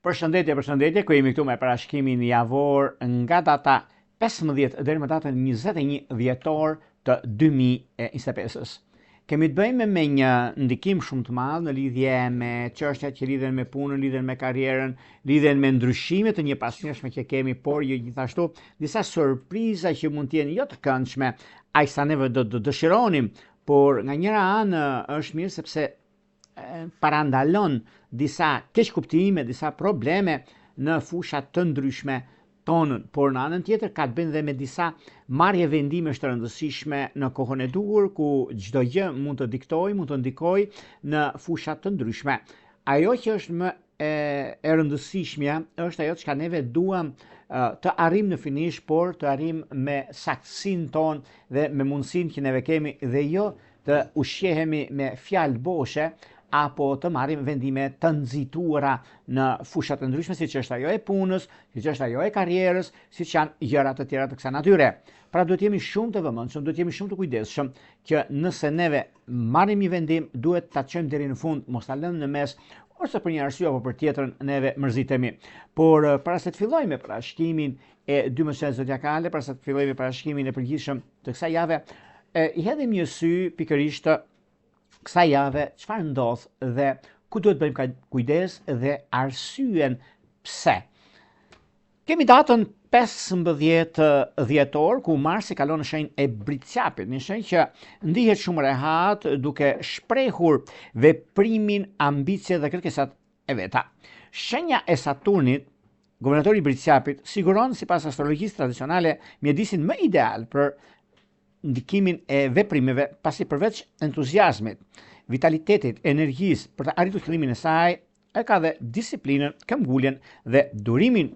Përshëndetje, ku jemi këtu me parashkimin javor nga data 15 deri më datën 21 dhjetor të 2025-s. Kemi të bëjmë me një ndikim shumë të madh në lidhje me çështjat që lidhen me punën, lidhen me karrierën, lidhen me ndryshimet të njëpasnjëshme që kemi, por jo gjithashtu disa surpriza që mund të jenë jo të këndshme, aq sa neve do të dëshironim, por nga njëra anë është mirë sepse parandalon disa keqkuptime, disa probleme në fushat të ndryshme tonën, por në anën tjetër ka të bëjë dhe me disa marrje vendimesh të rëndësishme në kohën e duhur, ku çdo gjë mund të diktojë, mund të ndikojë në fusha të ndryshme. Ajo që është më e rëndësishmja është ajo që neve duam të arrim në finish, por të arrim me saktësinë tonë dhe me mundësinë që neve kemi, dhe jo të ushqehemi me fjalë boshe apo të marrim vendime të nxituara në fusha të ndryshme, siç është ajo e punës, siç është ajo e karrierës, siç janë gjëra të tjera të kësaj natyre. Pra duhet jemi shumë të vëmendshëm, duhet jemi shumë të kujdesshëm që nëse neve marrim një vendim, duhet ta çojmë deri në fund, mos ta lëmë në mes, ose për një arsye apo për tjetrën neve mërzitemi. Por para se të fillojmë me parashkimin e 12 zodiakale, para se të fillojmë me parashkimin e përgjithshëm të kësaj jave, i hedhim një sy pikërisht kësaj jave çfarë ndodh dhe ku duhet bëjmë kujdes dhe arsyen pse. Kemi datën 15 dhjetor, ku Marsi kalon në shenjë e Bricjapit, një shenjë që ndihet shumë rehat, duke shprehur veprimin, ambicje dhe kërkesat e veta. Shenja e Saturnit, guvernatori i Bricjapit, siguron sipas astrologjisë tradicionale mjedisin më ideal për ndikimin e veprimeve, pasi përveç entuziazmit, vitalitetit, energjisë për të arritur qëllimin e saj, e ka dhe disiplinën, këmbguljen dhe durimin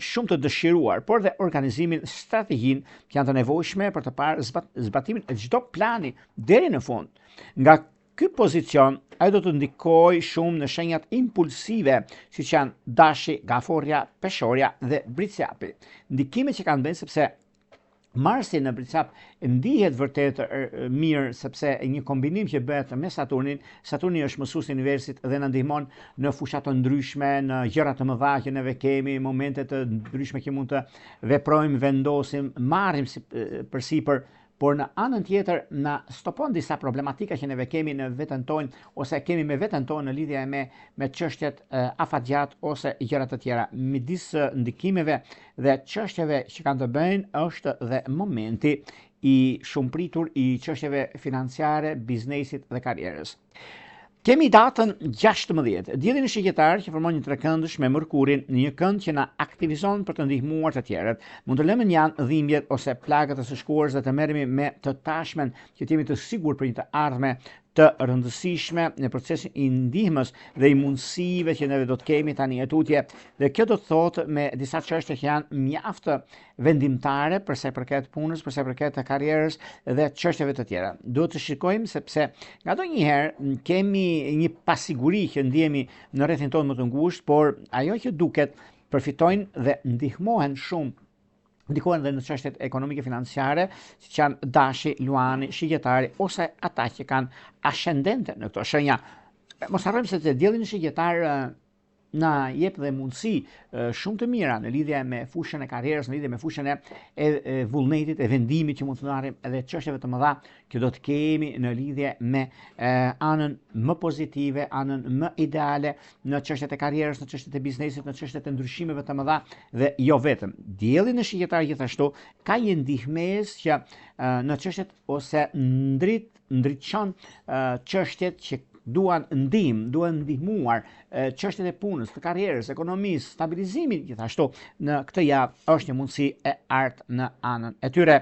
shumë të dëshiruar, por dhe organizimin, strategjinë që janë të nevojshme për të parë zbatimin e çdo plani deri në fund. Nga ky pozicion, ai do të ndikojë shumë në shenjat impulsive, siç janë Dashi, Gaforja, Peshorja dhe Bricjapi. Ndikime që kanë bën sepse Marsi në Bricjap ndihet vërtet mirë, sepse një kombinim që bëhet me Saturnin. Saturni është mësuesi i universit dhe na ndihmon në fusha të ndryshme, në gjëra të mëdha që neve kemi, momente të ndryshme që mund të veprojmë, vendosim, marrim përsipër, por në anën tjetër na stopon disa problematika që neve kemi në veten tonë, ose kemi me veten tonë në lidhje me çështjet afatgjat ose gjëra të tjera. Midis ndikimeve dhe çështjeve që kanë të bëjnë është dhe momenti i shumëpritur i çështjeve financiare, biznesit dhe karrierës. Kemi datën 16, diellin e shigjetar që formon një trekëndësh me Mërkurin në një kënd që na aktivizon për të ndihmuar të tjerët. Mund të lëmë janë dhimbjet ose plagët e së shkuarës dhe të merremi me të tashmen që të jemi të sigurt për një të ardhme të rëndësishme në procesin i ndihmës dhe i mundësive që neve do të kemi tani e tutje. Dhe kjo do të thotë me disa çështje që janë mjaft vendimtare për sa i përket punës, për sa i përket karrierës dhe çështjeve të tjera. Duhet të shikojmë sepse ngadonjëherë kemi një pasiguri që ndihemi në rrethin tonë më të ngushtë, por ajo që duket përfitojnë dhe ndihmohen shumë, ndikohen dhe në çështjet ekonomike financiare, siç janë Dashi, Luani, shigjetari ose ata që kanë ascendente në këto shenja. Mos harrojmë se dielli në shigjetar na jep dhe mundësi shumë të mira në lidhje me fushën e karrierës, në lidhje me fushën e vullnetit, e vendimit që mund të marrim, edhe çështjeve të mëdha që do të kemi në lidhje me anën më pozitive, anën më ideale në çështjet e karrierës, në çështjet e biznesit, në çështjet e ndryshimeve të mëdha dhe jo vetëm. Dielli në shigjetar gjithashtu ka një ndihmës që në çështjet ose ndriçon çështjet që duan ndihmuar, çështjet e punës, të karrierës, ekonomisë, stabilizimin gjithashtu në këtë javë është një mundësi e artë në anën e tyre.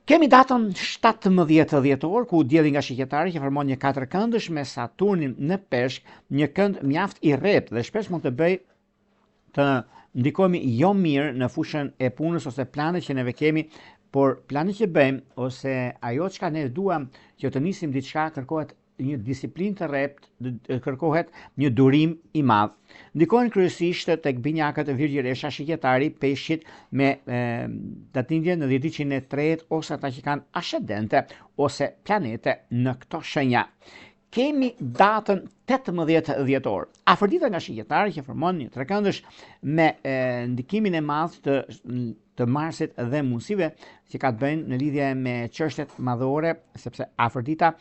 Kemi datën 17 dhjetor, ku dielli nga shigjetari që formon një katërkëndësh me Saturnin në Peshk, një kënd mjaft i rreptë dhe shpesh mund të bëj të ndikohemi jo mirë në fushën e punës ose planet që neve kemi, por planet që bëjmë ose ajo çka ne duam që të nisim diçka kërkohet një disiplinë të rreptë, kërkohet një durim i madh. Ndikohen kryesisht tek binjakët, Virgjëresha, shigjetari, Peshqit me datindjen në dhjeticin e tretë ose ata që kanë ascendente ose planete në këto shenja. kemi datën 18 dhjetor. Afërdita nga shigjetari që formon një trekëndësh me ndikimin e madh të marsit dhe mundësive që ka të bëjnë në lidhje me çështjet madhore, sepse afërdita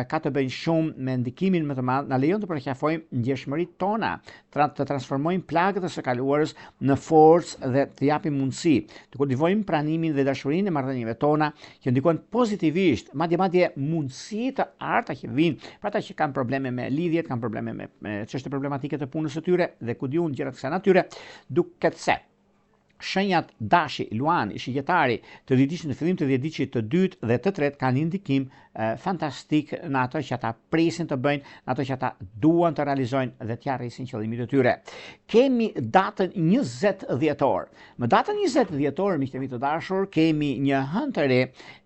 ka të bëjnë shumë me ndikimin më të madh, na lejon të përqafojmë ndjeshmëritë tona, të transformojmë plagët e së kaluarës në forcë dhe të japim mundësi, të kultivojmë pranimin dhe dashurinë e marrëdhënieve tona që ndikojnë pozitivisht, madje mundësi të arta që vijnë për ata që kanë probleme me lidhjet, kanë probleme me çështje problematike të punës së tyre dhe ku diun gjëra të kësaj natyre, duket se shenjat dashi, luani, shigjetari të dhjetëdijshit në fillim të dhjetëdijshit të dytë dhe të tretë kanë një ndikim fantastik në ato që ata presin të bëjnë, në ato që ata duan të realizojnë dhe të arrisin qëllimin e tyre. Kemi datën 20 dhjetor. Më datën 20 dhjetor, miqtë e mi të dashur, kemi një hënë të re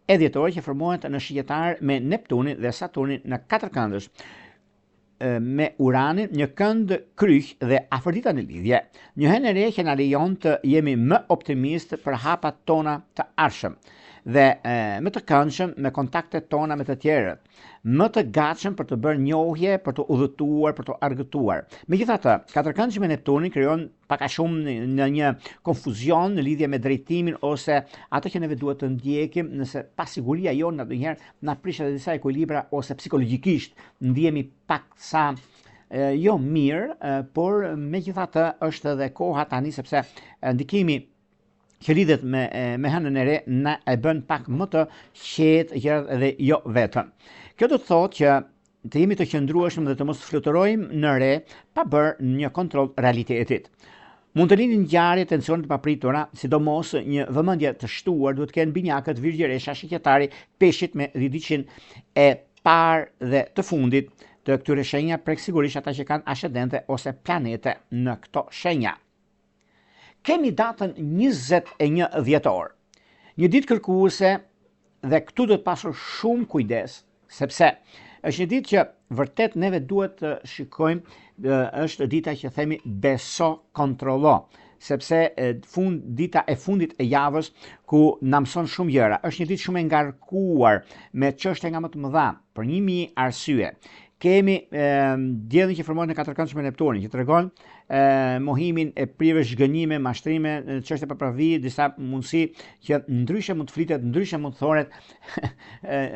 e dhjetor që formohet në shigjetar me Neptunin dhe Saturnin në 4 këndësh, me Uranin, një kënd kryq dhe Afërdita në lidhje. Një hënë e re që na lejon të jemi më optimist për hapat tona të ardhshëm dhe më të këndshëm me kontaktet tona me të tjerët, më të gatshëm për të bërë njohje, për të udhëtuar, për të argëtuar. Megjithatë, katërkëndshi me Neptunin krijon pak a shumë në një konfuzion në lidhje me drejtimin ose ato që neve duhet të ndjekim, nëse pasiguria jonë ndonjëherë na prish edhe disa ekuilibra ose psikologjikisht ndihemi pak sa jo mirë, por megjithatë është edhe koha tani sepse ndikimi që lidhet me hënën e re na e bën pak më të qetë gjërat dhe jo vetëm. Kjo do të thotë që të jemi të qëndrueshëm dhe të mos fluturojmë në re pa bërë një kontroll realitetit. Mund të linin ngjarje, tensione të papritura, sidomos një vëmendje të shtuar duhet të kenë binjakët Virgjeresha, shigjetari, peshqit me dhjetëdijshin e parë dhe të fundit të këtyre shenja, prek sigurisht ata që kanë ascendente ose planete në këto shenja. Kemi datën 21 dhjetor, një ditë kërkuese dhe këtu do të pasur shumë kujdes, sepse është një ditë që vërtet neve duhet të shikojmë, është dita që themi beso kontrollo, sepse dita e fundit e javës ku na mëson shumë gjëra. Është një ditë shumë e ngarkuar me çështje nga më të mëdha për 1000 arsye. Kemi diellin që formohet në katërkëndshëm me Neptunin, që tregon mohimin e prirëve, zhgënjime, mashtrime, çështje papravi, disa mundësi që ndryshe mund të flitet, ndryshe mund të thoret.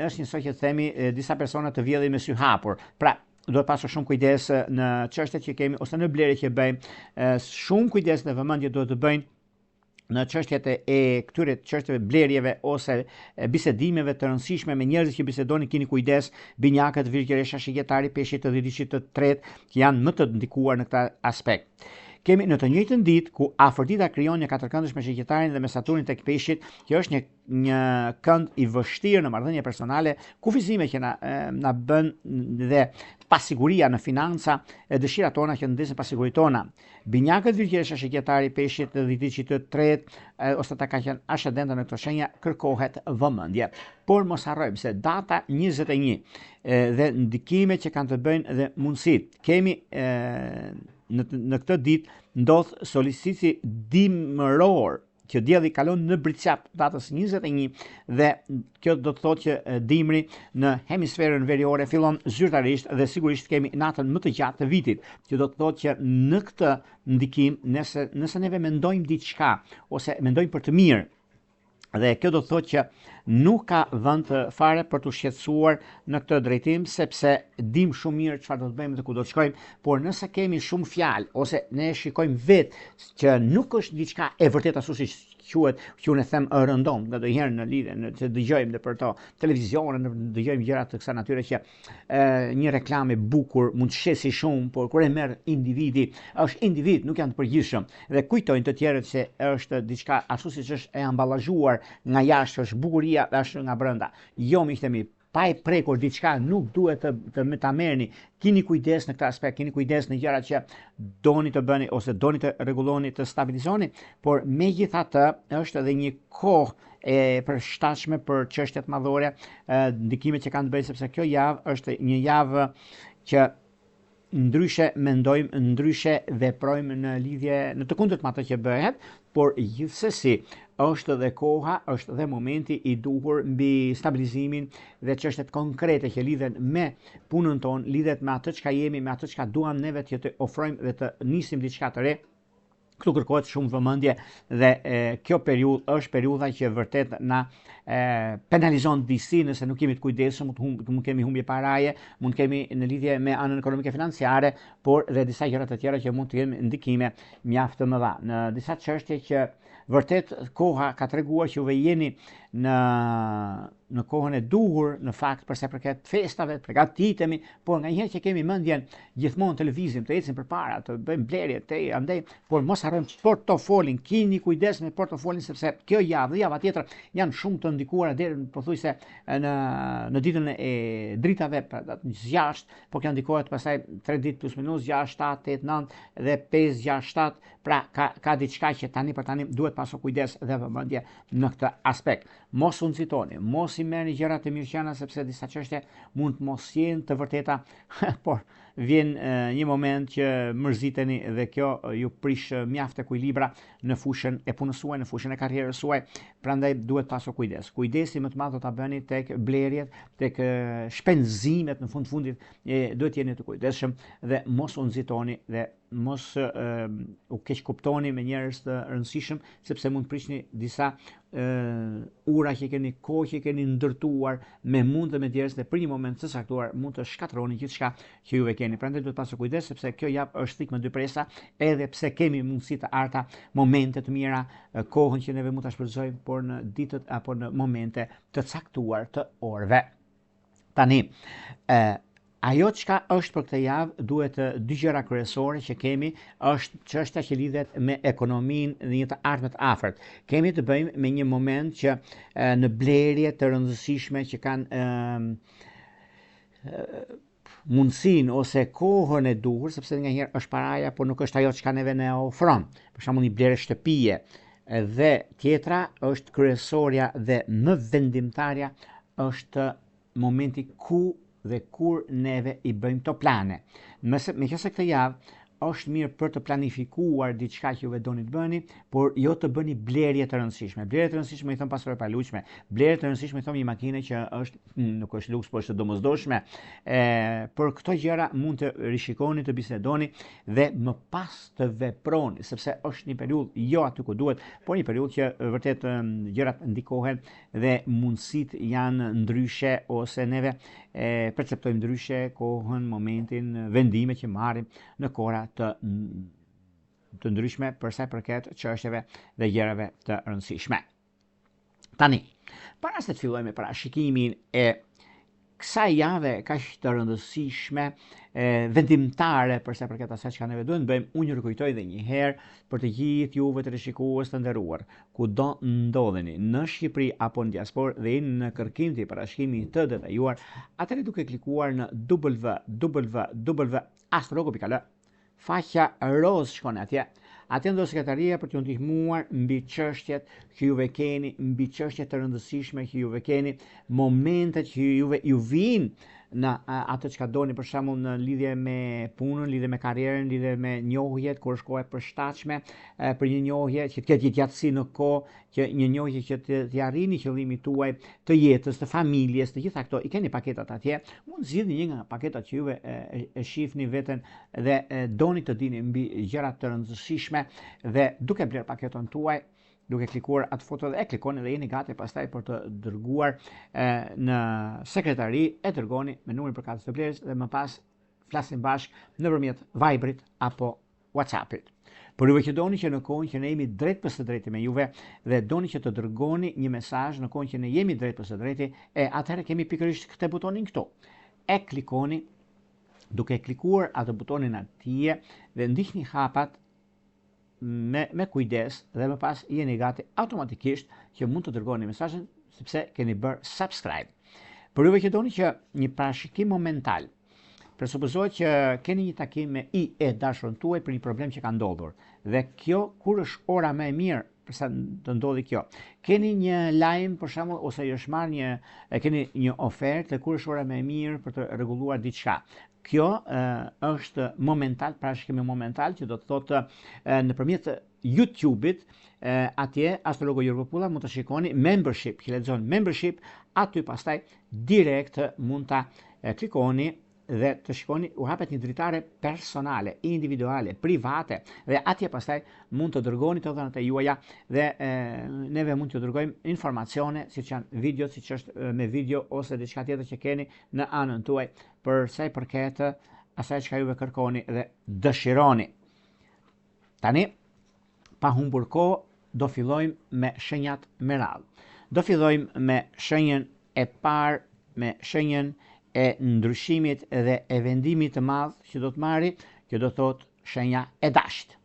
Është njësoj që themi disa persona të vjedhin me sy hapur. Pra, do të pasur shumë kujdes në çështjet që kemi ose në blerje që bëjmë, shumë kujdes dhe vëmendje duhet të bëjnë në çështjet e këtyre çështjeve blerjeve ose bisedimeve të rëndësishme me njerëz që bisedoni, keni kujdes, binjakët, Virgjeresha, shigjetari, peshqit të dhjetëdijshit të tretë që janë më të ndikuar në këtë aspekt. Kemi në të njëjtën ditë ku Afërdita krijon një katërkëndësh me shigjetarin dhe me Saturnin tek peshqit, që është një kënd i vështirë në marrëdhënie personale, kufizime që na bën dhe pasiguria në financa e dëshirat tona që ndesin pasiguritë tona. Binjakët, Virgjeresha, shigjetari, peshqit të dhjetëdijshit të tretë ose ata ka qenë ascendente në këto shenja, kërkohet vëmendje. Por mos harrojmë se data 21 dhe ndikimet që kanë të bëjnë dhe mundësitë. Kemi në këtë ditë ndodh solsticici dimëror, që dielli kalon në Britqap datës 21 dhe kjo do të thotë që dimri në hemisferën veriore fillon zyrtarisht dhe sigurisht kemi natën më të gjatë të vitit, që do të thotë që në këtë ndikim nëse neve mendojmë diçka ose mendojmë për të mirë, dhe kjo do të thotë që nuk ka vend fare për të shqetësuar në këtë drejtim, sepse dim shumë mirë çfarë do të bëjmë dhe ku do të shkojmë, por nëse kemi shumë fjalë ose ne shikojmë vetë që nuk është diçka e vërtetë ashtu siç quhet, që unë them rëndom, nga ndonjëherë në lidhje që dëgjojmë nëpër to televizion, dëgjojmë gjëra të kësaj natyre që një reklam e bukur mund të shesi shumë, por kur e merr individi, është individ, nuk janë të përgjithshëm dhe kujtojnë të tjerët se është diçka ashtu siç është e amballazhuar nga jashtë, është bukuria është nga brenda. Jo, miqtë mi, pa e prekur diçka nuk duhet të ta merrni. Keni kujdes në këtë aspekt, keni kujdes në gjërat që doni të bëni ose doni të rregulloni, të stabilizoni, por megjithatë është edhe një kohë e përshtatshme për çështjet madhore, ndikimet që kanë të bëjnë, sepse kjo javë është një javë që ndryshe mendojmë, ndryshe veprojmë në lidhje në të kundërt me atë që bëhet, por gjithsesi është dhe koha, është dhe momenti i duhur mbi stabilizimin dhe çështjet konkrete që lidhen me punën tonë, lidhet me atë çka jemi, me atë çka duam neve të ofrojmë dhe të nisim diçka të re. Këtu kërkohet shumë vëmendje dhe kjo periudhë është periudha që vërtet na penalizon disi nëse nuk jemi të kujdesshëm, mund kemi humbje paraje, mund kemi në lidhje me anën ekonomike financiare, por dhe disa gjëra të tjera që mund të kenë ndikime mjaft të mëdha në disa çështje që vërtet koha ka treguar që juve jeni në kohën e duhur në fakt për sa përket festave, përgatitemi, por nganjëherë që kemi mendjen gjithmonë të lëvizim, të ecim përpara, të bëjmë blerje, andaj, por mos harrojmë portofolin, keni kujdes me portofolin sepse kjo javë dhe java tjetër janë shumë të ndikuara deri pothuajse në ditën e dritave, pra datën 6, por kjo ndikohet pastaj 3 ditë plus minus 6, 7, 8, 9 dhe 5, 6, 7, pra ka diçka që tani për tani duhet pasur kujdes dhe vëmendje në këtë aspekt. Mos u nxitoni, mos i merrni gjërat e mirëqenia sepse disa çështje mund të mos jenë të vërteta, por vjen një moment që mërziteni dhe kjo ju prish mjaft ekuilibra në fushën e punës suaj, në fushën e karrierës suaj, prandaj duhet pasur kujdes. Kujdesi më të madh do ta bëni tek blerjet, tek shpenzimet në fundit, duhet jeni të kujdesshëm dhe mos u nxitoni dhe mos u keq kuptoni me njerëz të rëndësishëm sepse mund të prishni disa ura që keni, kohë që keni ndërtuar me mund dhe me djerës dhe për një moment të saktuar mund të shkatroni gjithçka që juve keni. Prandaj duhet pasur kujdes sepse kjo javë është thikë me dy presa, edhe pse kemi mundësi të arta, momente të mira, kohën që neve mund ta shfrytëzojmë, por në ditët apo në momente të caktuar të orëve. Tani, ajo çka është për këtë javë duhet dy gjëra kryesore që kemi është çështja që lidhet me ekonominë në një të ardhmet afërt. Kemi të bëjmë me një moment që në blerje të rëndësishme që kanë mundësinë ose kohën e duhur, sepse nganjëherë është paraja, por nuk është ajo çka neve ne ofron. Për shembull një blerje shtëpie dhe tjetra është kryesorja dhe më vendimtarja është momenti ku dhe kur neve i bëjmë to plane. Meqense këtë javë është mirë për të planifikuar diçka që juve doni të bëni, por jo të bëni blerje të rëndësishme. Blerje të rëndësishme i thon pasore pa luçme. Blerje të rëndësishme i thon një makine që nuk është luks, por është domosdoshme. Por këto gjëra mund të rishikoni, të bisedoni dhe më pas të veproni, sepse është një periudhë jo aty ku duhet, por një periudhë që vërtet gjërat ndikohen dhe mundësitë janë ndryshe ose neve perceptojmë ndryshe kohën, momentin, vendimet që marrim në kohra të ndryshme për sa i përket çështjeve dhe gjërave të rëndësishme. Tani, para se të fillojmë me parashikimin e kësaj jave kaq të rëndësishme, vendimtare për sa i përket asaj çka neve duhet të bëjmë, unë ju rikujtoj edhe një herë për të gjithë juve të rishikues të nderuar, kudo ndodheni në Shqipëri apo në diasporë dhe jeni në kërkim të parashikimit të detajuar, atëherë duke klikuar në www.astrologo.al, faqja roz shkon atje. Atje ndo sekretaria për t'ju ndihmuar mbi çështjet që juve keni, mbi çështjet të rëndësishme që juve keni, momentet që juve ju vijnë në atë çka doni, për shembull në lidhje me punën, lidhje me karrierën, lidhje me njohjet, kur është koha e përshtatshme për një njohje që të ketë gjatësi në kohë, që një njohje që të arrini qëllimin tuaj të jetës, të familjes, të gjitha këto i keni paketat atje. Mund zgjidhni një nga paketat që juve e shihni veten dhe doni të dini mbi gjërat të rëndësishme dhe duke bler paketon tuaj, duke klikuar atë foto dhe e klikoni dhe jeni gati pastaj për të dërguar në sekretari, e dërgoni me numrin përkatës të blerjes dhe më pas flasim bashkë nëpërmjet Viberit apo WhatsAppit. Por juve që doni që në kohën që ne jemi drejt për së drejti me juve dhe doni që të dërgoni një mesazh në kohën që ne jemi drejt për së drejti, atëherë kemi pikërisht këtë butonin këtu. E klikoni, duke klikuar atë butonin atje dhe ndiqni hapat me kujdes dhe më pas jeni gati automatikisht që mund të dërgoni mesazhin sepse keni bërë subscribe. Por juve që doni që një parashikim momental, presupozohet që keni një takim me e dashurën tuaj për një problem që ka ndodhur dhe kjo kur është ora më e mirë përsa të ndodhi kjo. Keni një lajm për shembull ose ju është marrë keni një ofertë kur është ora më e mirë për të rregulluar diçka. Kjo është momental, parashikimi momental që do të thotë nëpërmjet YouTube-it, atje Astrologo Jurgopulla mund të shikoni membership, që lexon membership, aty pastaj direkt mund ta klikoni dhe të shikoni, u hapet një dritare personale, individuale, private, dhe atje pastaj mund të dërgoni të dhënat e juaja dhe neve mund të dërgojmë informacione, siç janë video, siç është me video ose diçka tjetër që keni në anën tuaj për sa i përket asaj çka juve kërkoni dhe dëshironi. Tani, pa humbur kohë, do fillojmë me shenjat me radhë. Do fillojmë me shenjën e parë, me shenjën e ndryshimit dhe e vendimit të madh që do të marri, që do thotë shenja e dashtë.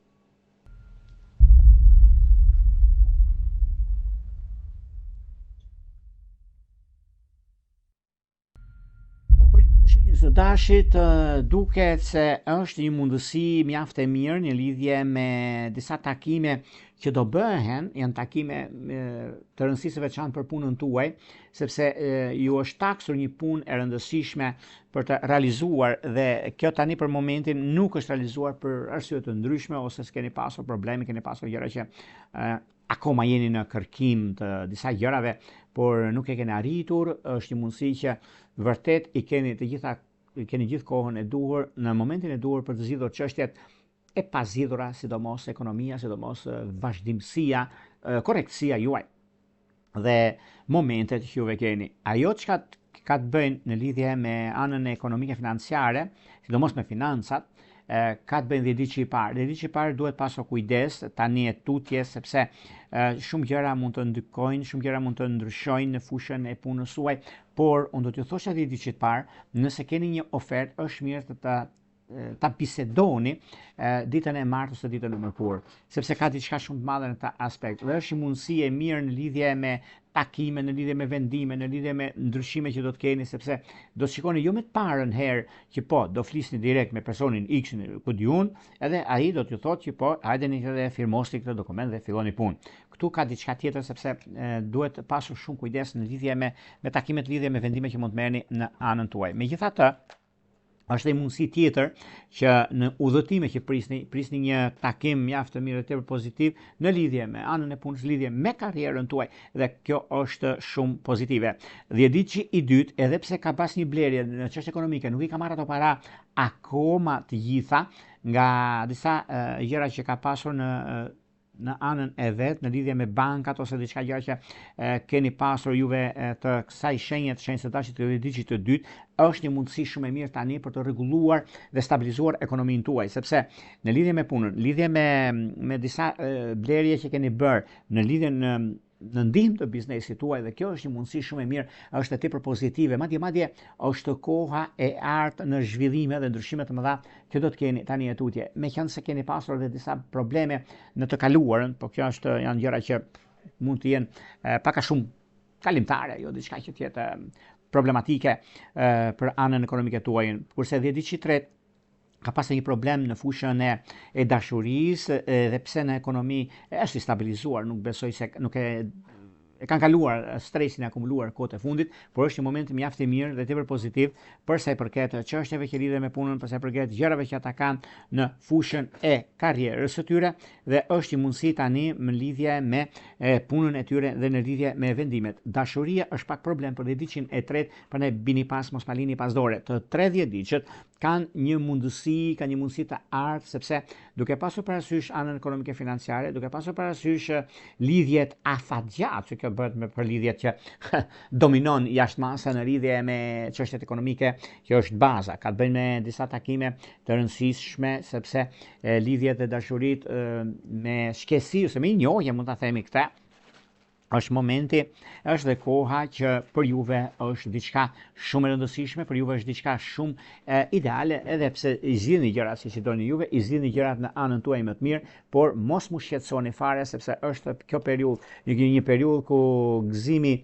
Së dashit duket se është një mundësi mjaft e mirë në lidhje me disa takime që do bëhen, janë takime të rëndësishme veçantë për punën tuaj, sepse ju është taksur një punë e rëndësishme për të realizuar dhe kjo tani për momentin nuk është realizuar për arsye të ndryshme ose s'keni pasur probleme, keni pasur gjëra që akoma jeni në kërkim të disa gjërave, por nuk e keni arritur, është një mundësi që vërtet i keni gjithë kohën e duhur në momentin e duhur për të zgjidhur çështjet e pazgjidhura, sidomos ekonomia, sidomos vazhdimësia, korrektësia juaj dhe momentet që juve keni. Ajo çka ka të bëjnë në lidhje me anën ekonomike financiare, sidomos me financat, ka të bëjnë dhjetëdiçi i parë. Dhjetëdiçi i parë duhet pasur kujdes tani e tutje, sepse shumë gjëra mund të ndikojnë, shumë gjëra mund të ndryshojnë në fushën e punës suaj, por unë do t'ju thosha dhjetëdiçi i parë, nëse keni një ofertë, është mirë ta bisedoni ditën e martë ose ditën e mërkurë, sepse ka diçka shumë të madhe në këtë aspekt. Dhe është një mundësi e mirë në lidhje me takime, në lidhje me vendime, në lidhje me ndryshime që do të keni, sepse do të shikoni jo me të parën herë që po, do flisni direkt me personin X-in, ku di unë, edhe ai do t'ju thotë që po, hajdeni që dhe firmosni këtë dokument dhe filloni punë. Këtu ka diçka tjetër sepse duhet pasur shumë kujdes në lidhje me takimet, lidhje me vendime që mund të merrni në anën tuaj. Megjithatë, është një mundësi tjetër që në udhëtime që prisni një takim mjaft të mirë, tepër pozitiv në lidhje me anën e punës, lidhje me karrierën tuaj, dhe kjo është shumë pozitive. Dhjetëdiçi i dytë, edhe pse ka pas një blerje në çështje ekonomike, nuk i ka marrë ato para akoma të gjitha nga disa gjëra që ka pasur në anën e vet, në lidhje me bankat ose diçka gjëra që keni pasur juve të kësaj shenjës së dashit të dhjetëdiçit të dytë, është një mundësi shumë e mirë tani për të rregulluar dhe stabilizuar ekonominë tuaj, sepse në lidhje me punën, në lidhje me disa blerje që keni bërë, në lidhje në ndihmë të biznesit tuaj, dhe kjo është një mundësi shumë e mirë, është e tepër pozitive, madje është koha e artë në zhvillime dhe ndryshime të mëdha që do të keni tani e tutje. Meqenëse keni pasur edhe disa probleme në të kaluarën, por kjo janë gjëra që mund të jenë pak a shumë kalimtare, jo diçka që të jetë problematike për anën ekonomike tuaj. Kurse dhjetëdiçi i tretë ka pasur një problem në fushën e dashurisë, dhe pse në ekonomi është i stabilizuar, nuk besoj se nuk e kanë kaluar stresin e akumuluar kohët e fundit, por është një moment mjaft i mirë dhe tepër pozitiv për sa i përket çështjeve që lidhen me punën, për sa i përket gjërave që ata kanë në fushën e karrierës së tyre, dhe është një mundësi tani në lidhje me punën e tyre dhe në lidhje me vendimet. Dashuria është pak problem për dhjetëdiçin e tretë, prandaj bini pas, mos palini pas dore. Të 30 dhjetëdiçët kanë një mundësi të artë, sepse duke pasur parasysh anën ekonomike financiare, duke pasur parasysh lidhjet afatgjatë, që kjo bëhet për lidhjet që dominon jashtëmasa në lidhje me çështjet ekonomike, që është baza, ka të bëjë me disa takime të rëndësishme, sepse lidhjet e dashurit me shkësi ose me njohje, mund ta themi këtë, është momenti, është dhe koha që për juve është diçka shumë e rëndësishme, për juve është diçka shumë ideale, edhe pse i zgjidhni gjërat siç i doni juve, i zgjidhni gjërat në anën tuaj më të mirë, por mos mu shqetësoni fare, sepse është kjo periudhë, një periudhë ku gëzimi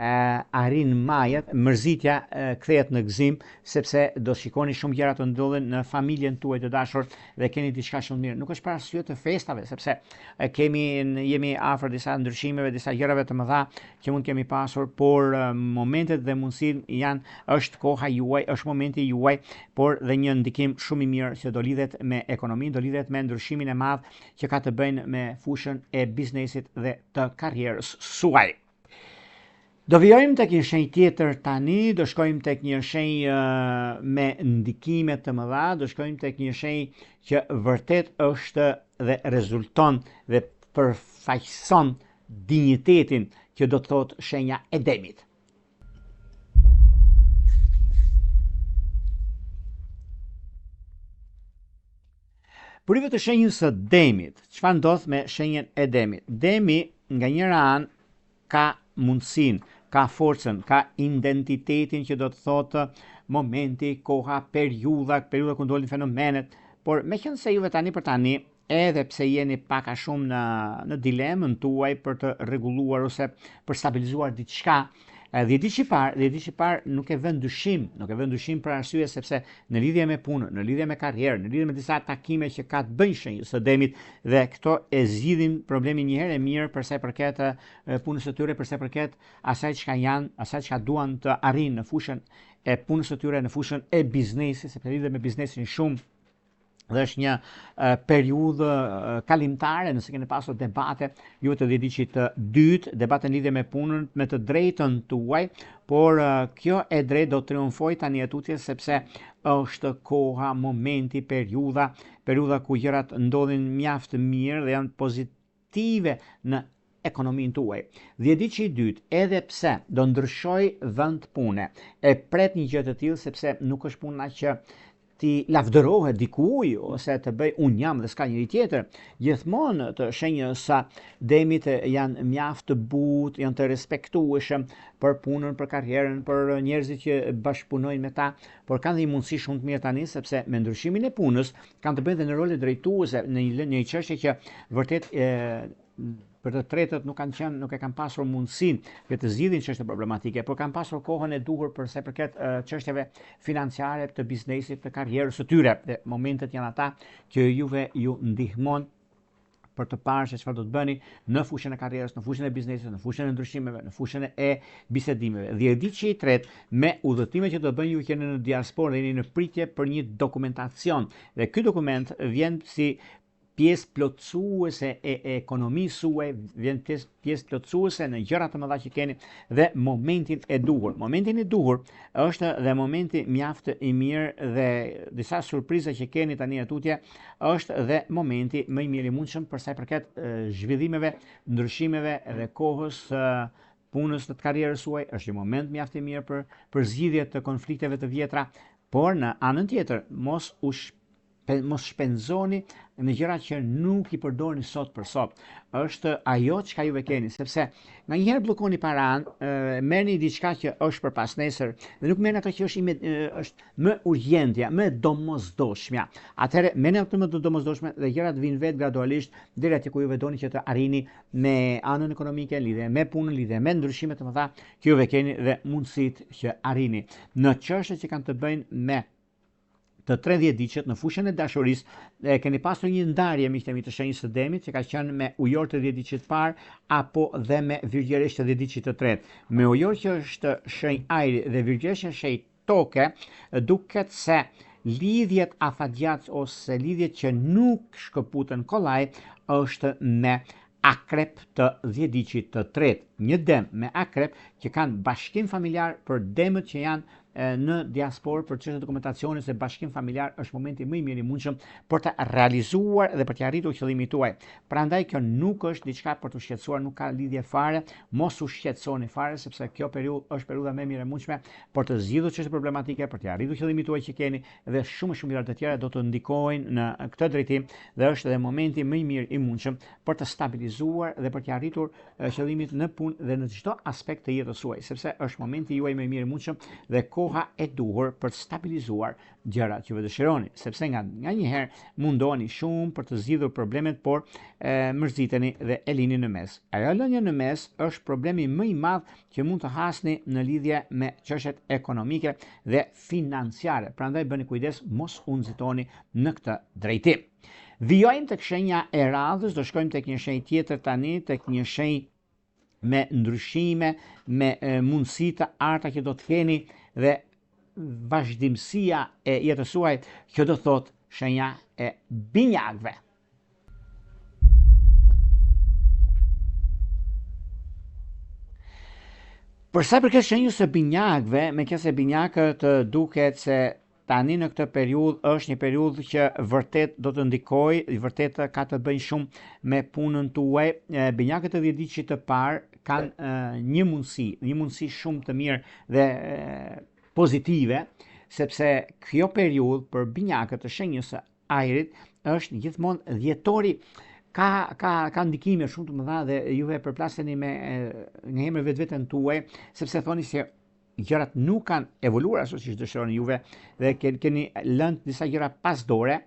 arrin majat, mërzitja kthehet në gëzim, sepse do shikoni shumë gjëra të ndodhin në familjen tuaj të dashur dhe keni diçka shumë mirë. Nuk është për arsye të festave, sepse jemi afër disa ndryshimeve, disa gjërave të mëdha që mund kemi pasur, por momentet dhe mundësinë është koha juaj, është momenti juaj, por dhe një ndikim shumë i mirë që do lidhet me ekonominë, do lidhet me ndryshimin e madh që ka të bëjnë me fushën e biznesit dhe të karrierës suaj. Do vijojmë tek një shenjë tjetër tani, do shkojmë tek një shenjë me ndikime të mëdha, do shkojmë tek një shenjë që vërtet është dhe rezulton dhe përfaqëson dinjitetin që do të thotë shenja e demit. Për të shenjës së demit, çfarë ndodh me shenjën e demit? Demi nga njëra anë ka mundësinë, ka forcën, ka identitetin që do të thotë momenti, koha, periudha ku ndodhin fenomenet, por meqense juve tani për tani, edhe pse jeni pak a shumë në dilemën tuaj për të rregulluar ose për stabilizuar diçka, 10 ditë që parë nuk e vën dyshim për arsye sepse në lidhje me punën, në lidhje me karrierën, në lidhje me disa takime që ka të bëjnë shenjës së demit dhe këto e zgjidhin problemin një herë e mirë për sa i përket punës së tyre, për sa i përket asaj çka duan të arrijnë në fushën e punës së tyre, në fushën e biznesit, sepse lidhet me biznesin shumë. Dhe është një periudhë kalimtare, nëse keni pasur debate ju të dhjetëçit të dytë, debate në lidhje me punën, me të drejtën tuaj, por kjo e drejtë do të triumfojë tani etutje sepse është koha, momenti, periudha ku gjërat ndodhin mjaft mirë dhe janë pozitive në ekonominë tuaj. Dhjetëçi i dytë, edhe pse do ndryshoj vend pune, e pret një gjë të tillë sepse nuk është puna që ti lavdërohet dikuj ose të bëj unë jam dhe s'ka njëri tjetër. Gjithmonë të shenjës së demit janë mjaft të butë, janë të respektueshëm për punën, për karrierën, për njerëzit që bashkëpunojnë me ta, por kanë dhe një mundësi shumë të mirë tani sepse me ndryshimin e punës kanë të bëjnë dhe në role drejtuese në një çështje që vërtet për të tretët nuk e kanë pasur mundësinë që të zgjidhin çështje problematike, por kanë pasur kohën e duhur për sa i përket çështjeve financiare, të biznesit, të karrierës së tyre. Dhe momentet janë ata që juve ju ndihmon për të parë se çfarë do të bëni në fushën e karrierës, në fushën e biznesit, në fushën e ndryshimeve, në fushën e bisedimeve. Dhjetëçi i tretë, me udhëtimet që do bëni ju që jeni në diasporë dhe jeni në pritje për një dokumentacion. Dhe ky dokument vjen si pjesë plotësuese e ekonomisë suaj, vjen pjesë plotësuese në gjërat të mëdha që keni dhe momentin e duhur. Momentin e duhur është dhe momenti mjaft i mirë dhe disa surpriza që keni tani atutje, është dhe momenti më i mirë i mundshëm për sa i përket zhvillimeve, ndryshimeve dhe kohës punës të karrierës suaj, është një moment mjaft i mirë për zgjidhje të konflikteve të vjetra, por në anën tjetër mos shpenzoni në gjëra që nuk i përdorni sot për sot. Është ajo çka juve keni, sepse nganjëherë bllokoni paran, merrni diçka që është për pas nesër dhe nuk merrni ato që është më urgjentja, më domosdoshmja. Atëherë merrni ato më të domosdoshme dhe gjërat vijnë vetë gradualisht deri aty ku juve doni që të arrini me anën ekonomike, lidhje me punën, lidhje me ndryshime të mëdha që juve keni dhe mundësitë që arrini. Në çështjet që kanë të bëjnë me të 30 diqet në fushën e dashurisë keni pasur një ndarje miqtemi të shenjës së demit që ka qenë me ujor të 10 diqet parë apo dhe me virgjëresh të 10 diqet të tretë. Me ujor që është shenjë ajri dhe virgjëresh shenjë toke, duket se lidhjet afatgjat ose lidhjet që nuk shkëputen kollaj është me akrep të 10 diqit të tretë. Një dem me akrep që kanë bashkim familjar për demët që janë në diasporë për çështje dokumentacioni se bashkim familjar është momenti më i mirë i mundshëm për të realizuar dhe për të arritur qëllimin tuaj. Prandaj kjo nuk është diçka për të shqetësuar, nuk ka lidhje fare, mos u shqetësoni fare sepse kjo periudhë është periudha më e mirë e mundshme për të zgjidhur çështje problematike, për të arritur qëllimin tuaj që keni dhe shumë gjëra të tjera do të ndikojnë në këtë drejtim dhe është edhe momenti më i mirë i mundshëm për të stabilizuar dhe për të arritur qëllimin në punë dhe në çdo aspekt të jetës suaj, sepse është momenti juaj më i mirë i mundshëm dhe koha e duhur për të stabilizuar gjërat që vë dëshironi, sepse nga njëherë mundoni shumë për të zgjidhur problemet, por mërziteni dhe e lini në mes. Ajo lënje në mes është problemi më i madh që mund të hasni në lidhje me çështjet ekonomike dhe financiare. Prandaj bëni kujdes, mos u nxitoni në këtë drejtim. Vijojmë tek shenja e radhës, do shkojmë tek një shenjë tjetër tani, tek një shenjë me ndryshime, me mundësi të arta që do të keni dhe vazhdimësia e jetës suaj, që do thot shenja e binjakëve. Për sa i përket shenjës së binjakëve, meqense binjakët duket se tani në këtë periudhë është një periudhë që vërtet do të ndikojë, vërtet ka të bëjë shumë me punën tuaj. Binjakët e 10 ditësh të parë kanë një mundësi shumë të mirë dhe pozitive, sepse kjo periudhë për binjakët të shenjës së ajrit është gjithmonë dhjetori. Ka ndikime shumë të mëdha dhe juve përplaseni me nga emër vetveten tuaj, sepse thoni se gjërat nuk kanë evoluar ashtu siç dëshironi juve dhe keni lënë disa gjëra pas dore.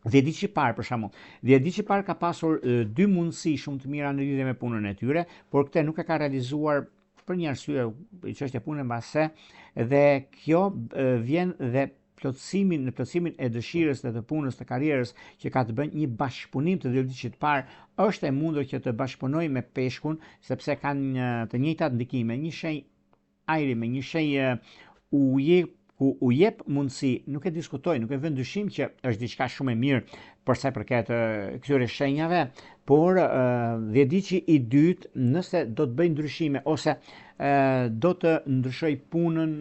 10 ditë që parë për shembull. 10 ditë që parë ka pasur dy mundësi shumë të mira në lidhje me punën e tyre, por këtë nuk e ka realizuar për një arsye, çështja e punës mbase, dhe kjo vjen dhe në plotësimin e dëshirës dhe të punës të karrierës që ka të bëjë një bashkëpunim të 10 ditë të parë, është e mundur që të bashkëpunoj me peshkun, sepse kanë të njëjtat ndikime, një shenjë ajri me një shenjë uji, ku u jep mundësi, nuk e diskutoj, nuk e vë dyshim që është diçka shumë e mirë për sa i përket këtyre shenjave, por 10 ditë i dytë, nëse do të bëj ndryshime ose do të ndryshoj punën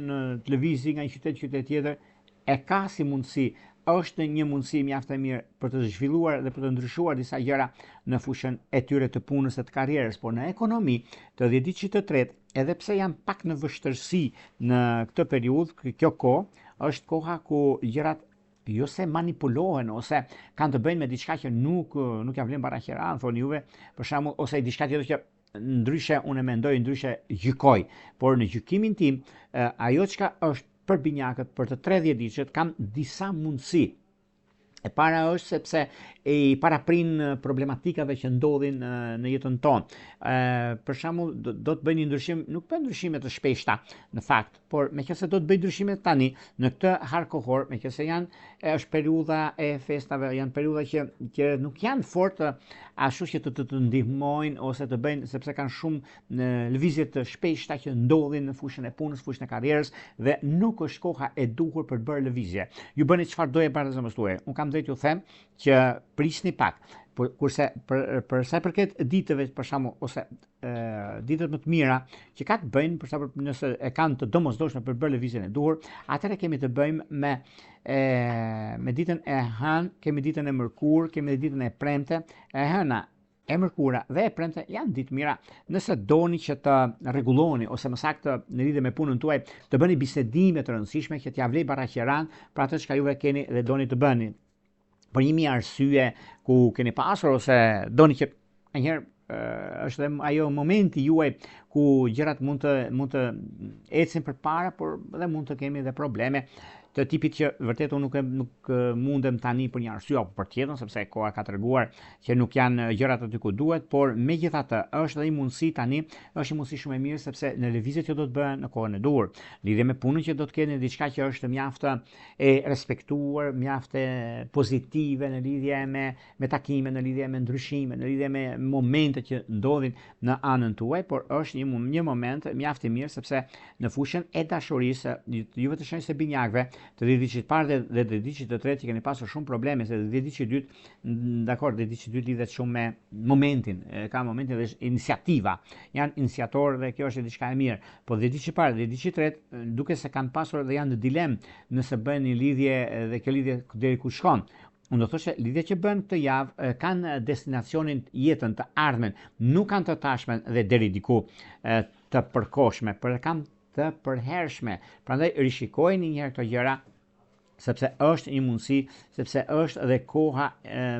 të lëvizi nga një qytet tjetër, e ka si mundësi, është një mundësi mjaft e mirë për të zhvilluar dhe për të ndryshuar disa gjëra në fushën e tyre të punës dhe të karrierës, por në ekonomi të 10 ditë të tretë, edhe pse janë pak në vështirësi në këtë periudhë, kjo kohë është koha ku gjërat jo se manipulohen ose kanë të bëjnë me diçka që nuk ja vlen baraqiran, thoni juve, për shembull, ose diçka tjetër që ndryshe unë mendoj, ndryshe gjykoj, por në gjykimin tim, ajo çka është për binjakët për të 30 ditësht kam disa mundësi. E para është sepse i paraprin problematikave që ndodhin në jetën tonë. Për shembull, do të bëj një ndryshim, nuk bëj ndryshime të shpeshta në fakt, por meqense do të bëj ndryshime tani në këtë har kohor, meqense është periudha e festave, janë periudha që nuk janë fort ashtu që të ndihmojnë ose të bëjnë, sepse kanë shumë lëvizje të shpeshta që ndodhin në fushën e punës, fushën e karrierës, dhe nuk është koha e duhur për të bërë lëvizje. Ju bëni çfarë doje para zemrës tuaje. Unë kam drejt ju them që prisni pak. Kurse për sa i përket ditëve, për shembull, ose ditët më të mira që ka të bëjnë, për shembull, nëse e kanë të domosdoshme për bërë lëvizjen e duhur, atëherë kemi të bëjmë me ditën e hënë, kemi ditën e mërkurë, kemi ditën e premte. E hëna, e mërkura dhe e premte janë ditë mira nëse doni që të rregulloni ose më saktë në lidhje me punën tuaj të bëni bisedime të rëndësishme që t'ia vlej baraqiran për atë çka juve keni dhe doni të bëni. Për një arsye ku keni pasur ose doni që njëherë është dhe ajo momenti juaj ku gjërat mund të ecin përpara, por dhe mund të kemi dhe probleme të tipit që vërtet unë nuk mundem tani për një arsye apo për tjetrën, sepse koha ka treguar që nuk janë gjërat aty ku duhet, por megjithatë është edhe një mundësi tani, është një mundësi shumë e mirë sepse në lëvizjet që do të bëhen në kohën e duhur, lidhje me punën që do të keni, diçka që është mjaft e respektuar, mjaft e pozitive në lidhje me takime, në lidhje me ndryshime, në lidhje me momente që ndodhin në anën tuaj, por është një moment mjaft i mirë sepse në fushën e dashurisë, juve të shenjës së binjakëve, të 10 ditësh të parë dhe 10 ditësh të tretë që keni pasur shumë probleme, se 10 ditësh të dytë, dakor, 10 ditësh të dytë lidhet shumë me momentin, ka momentin dhe iniciativa, janë iniciator dhe kjo është diçka e mirë, po 10 ditësh të parë, 10 ditësh të tretë, duke se kanë pasur dhe janë në dilemë nëse bëhen një lidhje dhe kjo lidhje deri ku shkon. Unë do thoshe, lidhjet që bën këtë javë kanë destinacionin jetën të ardhmen, nuk kanë të tashmen dhe deri diku të përkohshme, por kanë të përhershme. Prandaj rishikojeni një herë këto gjëra, sepse është një mundësi, sepse është edhe koha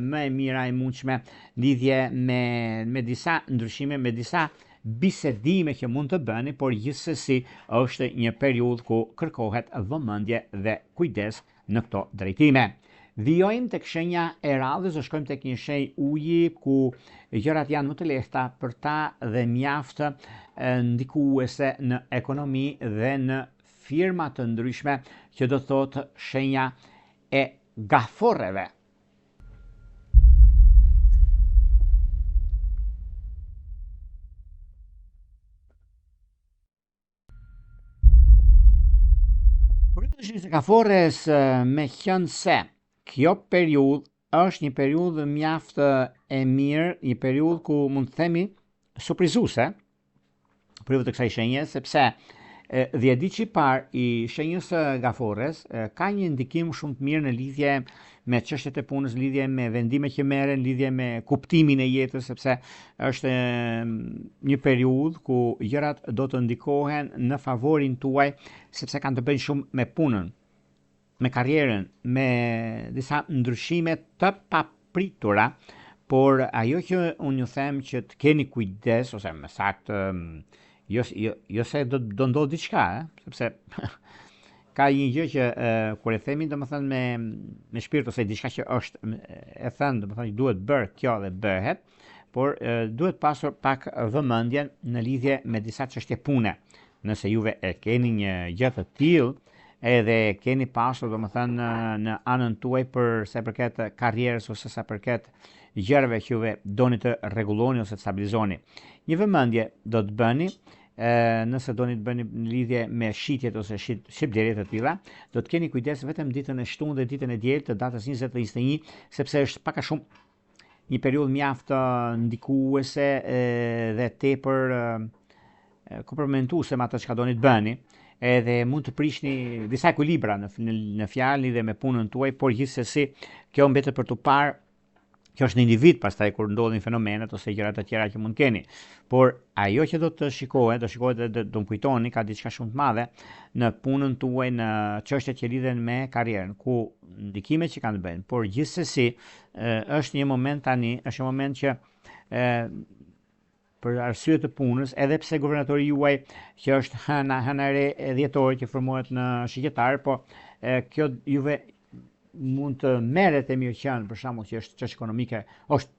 më e mira e mundshme lidhje me disa ndryshime, me disa bisedime që mund të bëni, por gjithsesi është një periudhë ku kërkohet vëmendje dhe kujdes në këto drejtime. Vijojmë tek shenja e radhës, do shkojmë tek një shenjë uji ku gjërat janë më të lehta për ta dhe mjaft ndikuese në ekonomi dhe në firma të ndryshme, që do thotë shenja e gaforreve. Përgjithësisht gaforres me qenë se kjo periudhë është një periudhë mjaft e mirë, një periudhë ku mund të themi surprizuese për të kësaj shenje, sepse dhjetëdiçi par i shenjës gaforres ka një ndikim shumë të mirë në lidhje me çështjet e punës, lidhje me vendime që merren, lidhje me kuptimin e jetës, sepse është një periudhë ku gjërat do të ndikohen në favorin tuaj, sepse kanë të bëjnë shumë me punën, me karrierën, me disa ndryshime të papritura, por ajo që unë ju them që të keni kujdes, ose më saktë, jo se do ndodhë diçka, sepse ka një gjë që kur e themi domethënë me shpirt ose diçka që është e thënë, domethënë duhet bërë kjo dhe bëhet, por duhet pasur pak vëmendjen në lidhje me disa çështje pune. Nëse juve e keni një gjë të tillë, edhe keni pasur domethënë në anën tuaj për sa përket karrierës ose sa përket gjërave që juve doni të rregulloni ose të stabilizoni. Një vëmendje do të bëni nëse doni të bëni në lidhje me shitjet ose shitblerje të tilla, do të keni kujdes vetëm ditën e shtunë dhe ditën e diel të datës 20 dhe 21, sepse është pak a shumë një periudhë mjaft ndikuese dhe tepër komprometuese me atë çka doni të bëni, edhe mund të prishni disa ekuilibra në fjalë lidhje me punën tuaj, por gjithsesi kjo mbetet për tu parë. Kjo është në individ, pastaj kur ndodhin fenomenet ose gjërat të tjera që mund keni. Por ajo që do të shikohet dhe do më kujtoni, ka diçka shumë të madhe në punën tuaj, në çështjet që lidhen me karrierën, ku ndikimet që kanë të bëjnë. Por gjithsesi është një moment tani, është një moment që për arsye të punës, edhe pse guvernatori juaj që është hëna e re e dhjetor që formohet në shigjetar, po kjo juve mund të merret e mirëqen, për shembull që është çështje ekonomike, është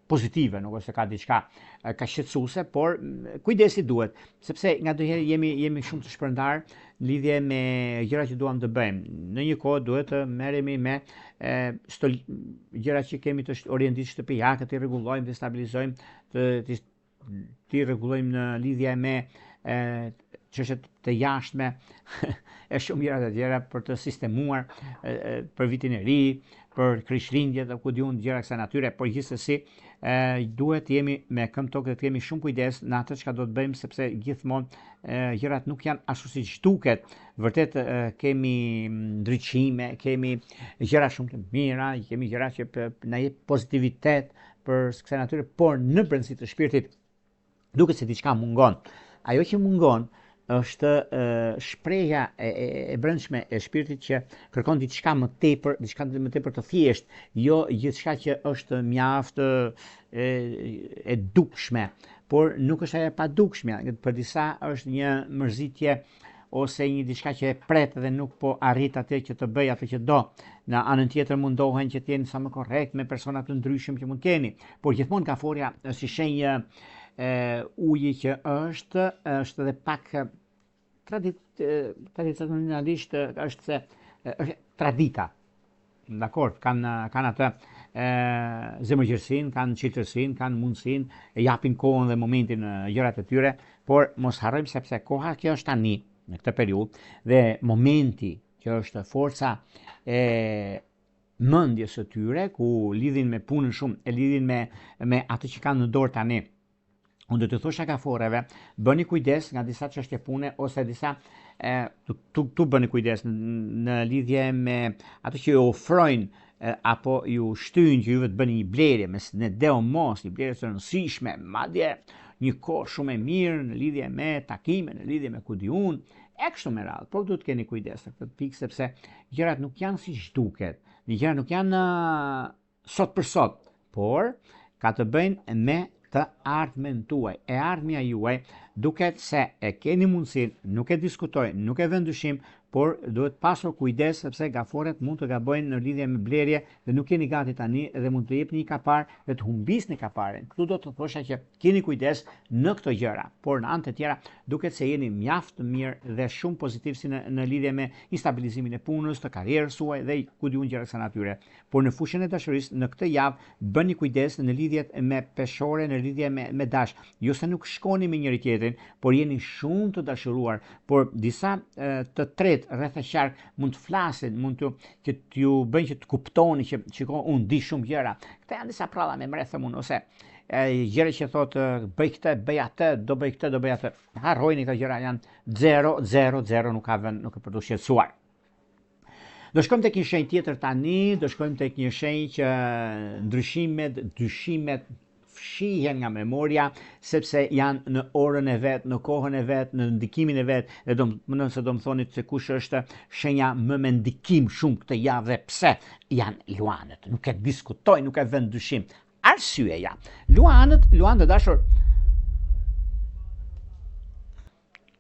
pozitive, nuk është se ka diçka ka shqetësuese, por kujdesi duhet, sepse ngadonjëherë jemi shumë të shpërndar në lidhje me gjëra që duam të bëjmë. Në një kohë duhet të merremi me gjëra që kemi të orientit shtëpiake, të rregullojmë, të stabilizojmë, të rregullojmë në lidhje me çështjet të jashtme e shumë gjëra të tjera për të sistemuar për vitin e ri, për Krishtlindjet dhe ku diun gjëra kësaj natyre, por gjithsesi duhet të jemi me këmbë tokë dhe të kemi shumë kujdes në atë çka do të bëjmë, sepse gjithmonë gjërat nuk janë ashtu siç duket. Vërtet kemi ndriçime, kemi gjëra shumë të mira, kemi gjëra që na jep pozitivitet për kësaj natyre, por në brendësi të shpirtit duket se diçka mungon. Ajo që mungon është shpreha e brendshme e shpirtit që kërkon diçka më tepër, diçka më tepër të thjesht, jo gjithçka që është mjaft e dukshme, por nuk është ajo pa dukshme, për disa është një mërzitje ose një diçka që e pret dhe nuk po arrit atë që të bëj atë që do. Në anën tjetër mundohen që të jeni sa më korrekt me persona të ndryshëm që mund keni, por gjithmonë gaforja është si shenjë uji që është edhe pak tradicionalisht është se është tradita. Dakor, kanë atë zemërgjërsinë, kanë çelësinë, kanë mundësinë, e japin kohën dhe momentin gjërat e tyre, por mos harrojmë sepse koha që është tani në këtë periudhë dhe momenti që është forca e mendjes së tyre, ku lidhin me punën shumë, e lidhin me atë që kanë në dorë tani. Unë do të thosha gaforreve, bëni kujdes nga disa çështje pune ose disa tu bëni kujdes në lidhje me ato që ju ofrojnë apo ju shtyjnë që juve të bëni një blerje në deo mos, një blerje të rëndësishme, madje një kohë shumë e mirë në lidhje me takime, në lidhje me ku diun, e kështu me radhë. Por duhet të keni kujdes në këtë pikë sepse gjërat nuk janë siç duket, gjërat nuk janë sot për sot, por ka të bëjnë me të ardhmen tuaj. E ardhmja juaj duket se e keni mundësinë, nuk e diskutoj, nuk e vën dyshim, por duhet pasur kujdes sepse gaforet mund të gabojnë në lidhje me blerje dhe nuk jeni gati tani dhe mund të jepni një kapar dhe të humbisni kaparen. Këtu do të thosha që keni kujdes në këto gjëra, por në anë të tjera duket se jeni mjaft të mirë dhe shumë pozitiv si në lidhje me instabilizimin e punës, të karrierës suaj dhe ku diun gjëra kësaj natyre. Por në fushën e dashurisë në këtë javë bëni kujdes në lidhjet me peshore, në lidhje me dash. Jo se nuk shkoni me njëri tjetrin, por jeni shumë të dashuruar, por disa të tretë rreth e qark mund të flasin, mund që t'ju bëjnë që të kuptoni që shiko unë di shumë gjëra. Këta janë disa pralla me mrethëm unë ose gjëra që thotë bëj këtë, bëj atë, do bëj këtë, do bëj atë. Harrojni këto gjëra janë 0 nuk ka vend, nuk e për të shqetësuar. Do shkojmë tek një shenjë tjetër tani, do shkojmë tek një shenjë që ndryshimet, dyshimet fshihen nga memoria sepse janë në orën e vet, në kohën e vet, në ndikimin e vet, dhe nëse do më thoni se kush është shenja më me ndikim shumë këtë javë dhe pse janë luanët. Nuk e diskutoj, nuk e vën dyshim. Arsyeja. Luanët dashur,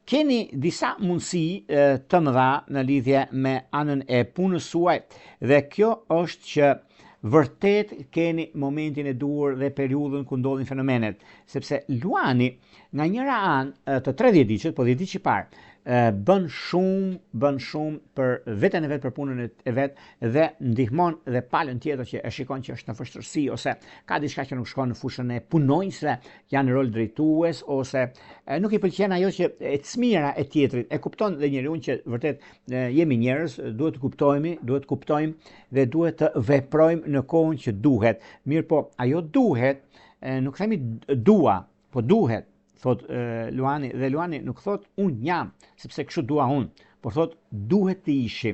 keni disa mundësi të mëdha në lidhje me anën e punës suaj dhe kjo është që vërtet keni momentin e duhur dhe periudhën ku ndodhin fenomenet, sepse luani nga njëra anë të 30 diqet, po 10 diqi parë, bën shumë për veten e vet, për punën e vet dhe ndihmon dhe palën tjetër që e shikon që është në vështirësi ose ka diçka që nuk shkon në fushën e punonjësve, janë rol drejtues ose nuk i pëlqen ajo që e çmira e tjetrit. E kupton dhe njeriu që vërtet jemi njerëz, duhet të kuptojmë dhe duhet të veprojmë në kohën që duhet. Mirë po, ajo duhet, nuk themi dua, po duhet. Thot luani, dhe luani nuk thot unë jam, sepse kështu dua unë, por thot duhet të ishi.